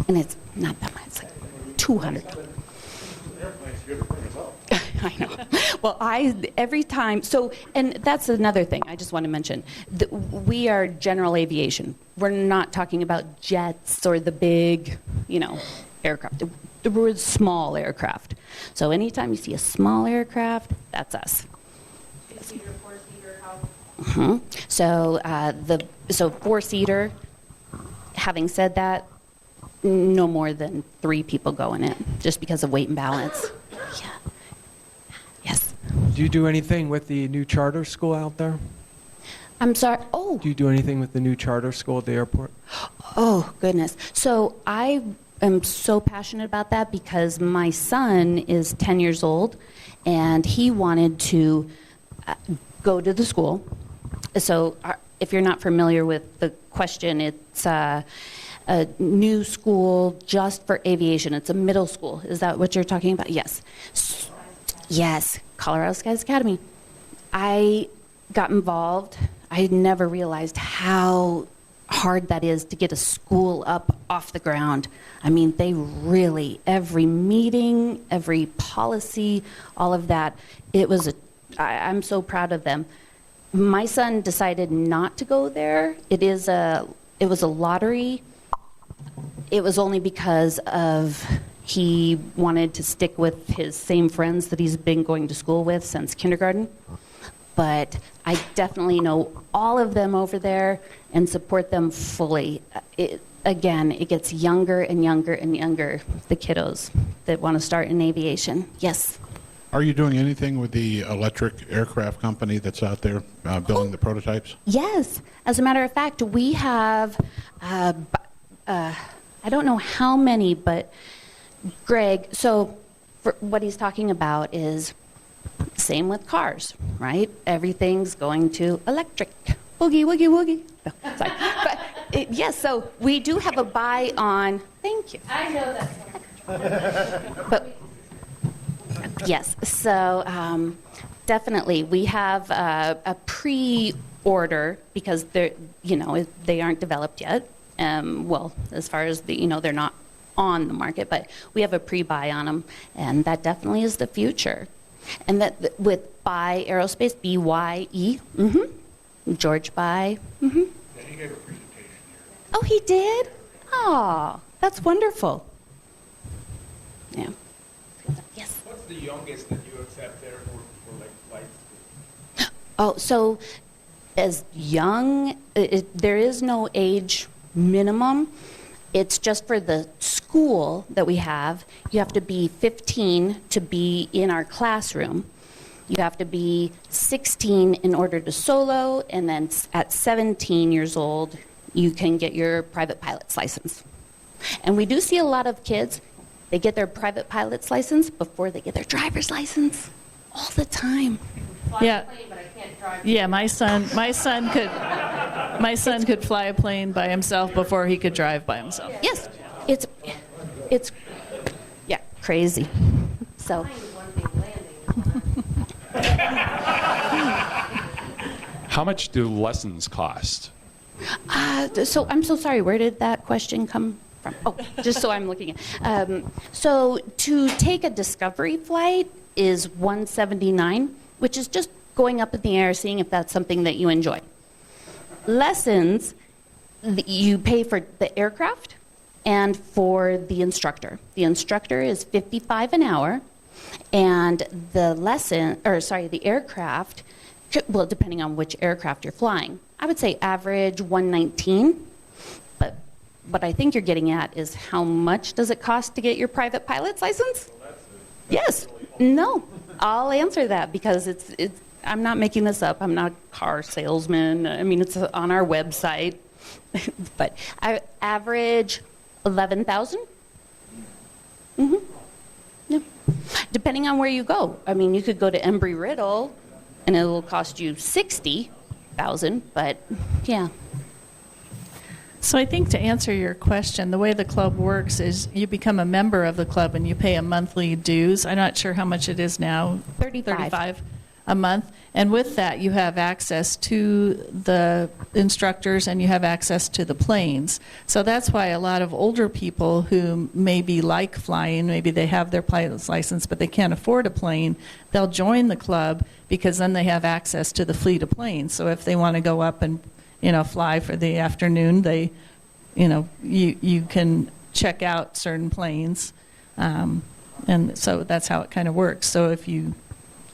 H: And it's not that much, it's like 200. I know. Well, every time, and that's another thing I just want to mention. We are general aviation. We're not talking about jets or the big, aircraft. We're small aircraft. So anytime you see a small aircraft, that's us. Mm-hmm. So four-seater, having said that, no more than 3 people go in it, just because of weight and balance. Yeah. Yes.
G: Do you do anything with the new charter school out there?
H: I'm sorry. Oh.
G: Do you do anything with the new charter school at the airport?
H: Oh, goodness. So I am so passionate about that because my son is 10 years old, and he wanted to go to the school. So if you're not familiar with the question, it's a new school just for aviation. It's a middle school. Is that what you're talking about? Yes. Yes, Colorado Skies Academy. I got involved. I had never realized how hard that is to get a school up off the ground. I mean, they really, every meeting, every policy, all of that, I'm so proud of them. My son decided not to go there. It was a lottery. It was only because he wanted to stick with his same friends that he's been going to school with since kindergarten. But I definitely know all of them over there and support them fully. It gets younger and younger and younger, the kiddos that want to start in aviation. Yes.
W: Are you doing anything with the electric aircraft company that's out there building the prototypes?
H: Yes. As a matter of fact, we have, I don't know how many, but Greg, so what he's talking about is same with cars, right? Everything's going to electric. Boogie, woogie, woogie. No, sorry. But yes, so we do have a buy on, thank you. I know that. But yes, so definitely we have a pre-order because they aren't developed yet. Well, as far as they're not on the market, but we have a pre-buy on them, and that definitely is the future. And that with Bye Aerospace, BYE, George Bye.
W: Yeah, he gave a presentation here.
H: Oh, he did? Oh, that's wonderful. Yeah. Yes.
F: What's the youngest that you accept there for like flight school?
H: Oh, so as young, there is no age minimum. It's just for the school that we have. You have to be 15 to be in our classroom. You have to be 16 in order to solo, and then at 17 years old, you can get your private pilot's license. And we do see a lot of kids, they get their private pilot's license before they get their driver's license all the time.
R: Yeah. Yeah, my son could fly a plane by himself before he could drive by himself.
H: Yes, it's yeah, crazy. So.
M: How much do lessons cost?
H: So I'm so sorry. Where did that question come from? Oh, just so I'm looking at. So to take a discovery flight is $179, which is just going up in the air, seeing if that's something that you enjoy. Lessons, you pay for the aircraft and for the instructor. The instructor is $55 an hour, and the aircraft, well, depending on which aircraft you're flying, I would say average $119. But what I think you're getting at is how much does it cost to get your private pilot's license? Yes. No. I'll answer that because it's. I'm not making this up. I'm not a car salesman. I mean, it's on our website. But I average $11,000. Yeah. Depending on where you go. I mean, you could go to Embry-Riddle, and it'll cost you $60,000. But yeah.
R: So I think to answer your question, the way the club works is you become a member of the club and you pay a monthly dues. I'm not sure how much it is now.
H: 35.
R: a month. And with that, you have access to the instructors and you have access to the planes. So that's why a lot of older people who maybe like flying, maybe they have their pilot's license, but they can't afford a plane, they'll join the club because then they have access to the fleet of planes. So if they want to go up and, fly for the afternoon, they, you can check out certain planes. And so that's how it kind of works. So if you,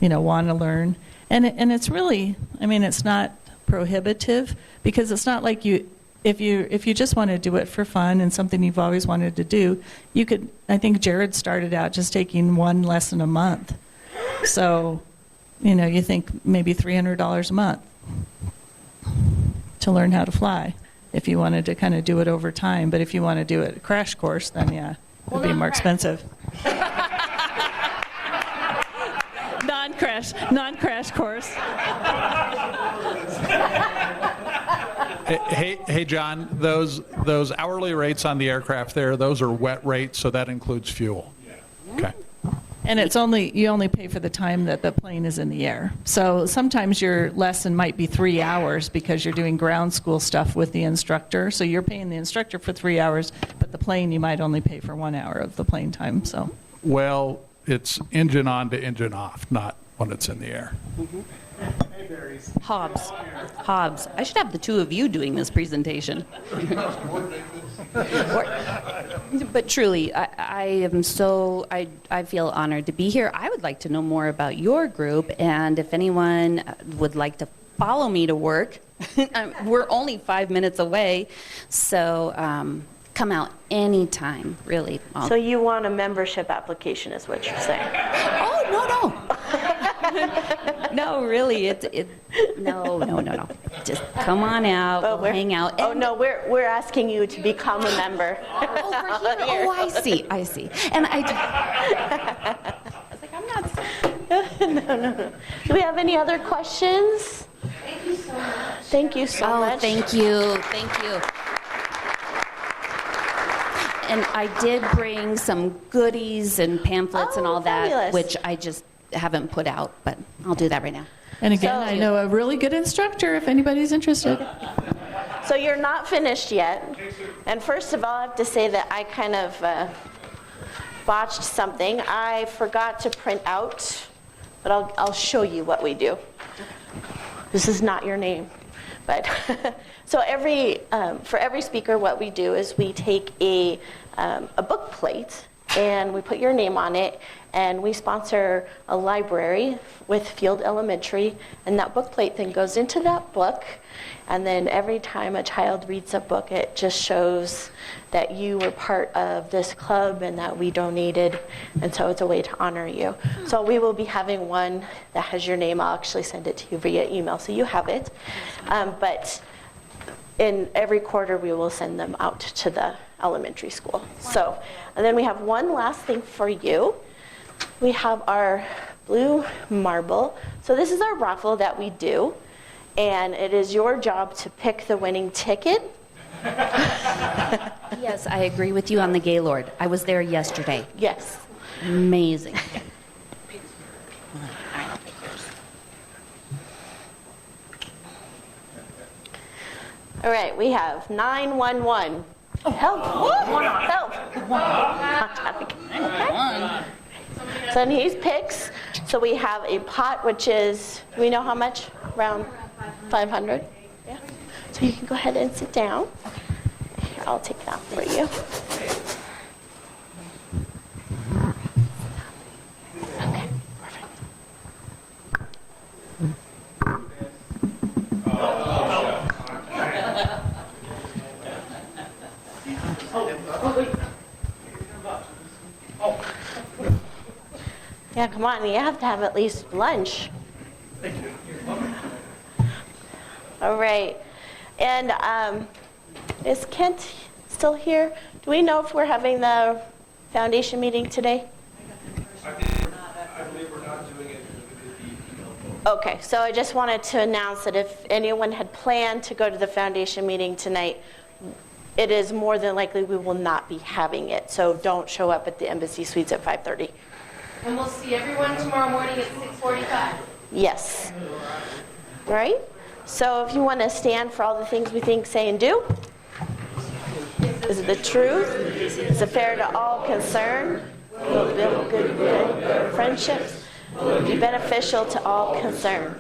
R: want to learn, and it's really, it's not prohibitive because it's not like if you just want to do it for fun and something you've always wanted to do, you could. I think Jared started out just taking one lesson a month. So, you think maybe $300 a month to learn how to fly. If you wanted to kind of do it over time, but if you want to do it a crash course, then yeah, it'd be more expensive. Non-crash course.
K: Hey, John, those hourly rates on the aircraft there, those are wet rates, so that includes fuel. Okay.
R: And you only pay for the time that the plane is in the air. So sometimes your lesson might be 3 hours because you're doing ground school stuff with the instructor. So you're paying the instructor for 3 hours, but the plane you might only pay for 1 hour of the plane time. So.
K: Well, it's engine on to engine off, not when it's in the air.
H: Hobbs, I should have the two of you doing this presentation. But truly, I feel honored to be here. I would like to know more about your group, and if anyone would like to follow me to work, we're only 5 minutes away, so come out anytime, really.
A: So you want a membership application is what you're saying?
H: Oh, no. No, really, no. Just come on out, we'll hang out.
A: No, we're asking you to become a member.
H: Oh, I see. And I was like, I'm not.
A: No. Do we have any other questions? Thank you so much. Thank you so much.
H: Thank you. And I did bring some goodies and pamphlets and all that,
A: fabulous.
H: which I just haven't put out, but I'll do that right now.
R: And again, I know a really good instructor if anybody's interested.
A: So you're not finished yet. And first of all, I have to say that I kind of botched something. I forgot to print out, but I'll show you what we do. This is not your name, but so for every speaker, what we do is we take a book plate and we put your name on it, and we sponsor a library with Field Elementary, and that book plate then goes into that book, and then every time a child reads a book, it just shows that you were part of this club and that we donated, and so it's a way to honor you. So we will be having one that has your name. I'll actually send it to you via email, so you have it. But in every quarter, we will send them out to the elementary school. So, and then we have one last thing for you. We have our blue marble. So this is our raffle that we do, and it is your job to pick the winning ticket.
H: Yes, I agree with you on the Gaylord. I was there yesterday.
A: Yes.
H: Amazing.
A: All right, we have 911. Help! Help! Okay. So then he picks. So we have a pot, which is, do we know how much? Around 500? Yeah. So you can go ahead and sit down. Here, I'll take that for you. Okay, perfect. Yeah, come on, you have to have at least lunch. Thank you. All right. And is Kent still here? Do we know if we're having the foundation meeting today?
F: I believe we're not doing it.
A: Okay, so I just wanted to announce that if anyone had planned to go to the foundation meeting tonight, it is more than likely we will not be having it. So don't show up at the Embassy Suites at 5:30.
J: And we'll see everyone tomorrow morning at 6:45.
A: Yes. All right? So if you want to stand for all the things we think, say, and do. Is it the truth? Is it fair to all concerned? Will build good friendships? Be beneficial to all concerned.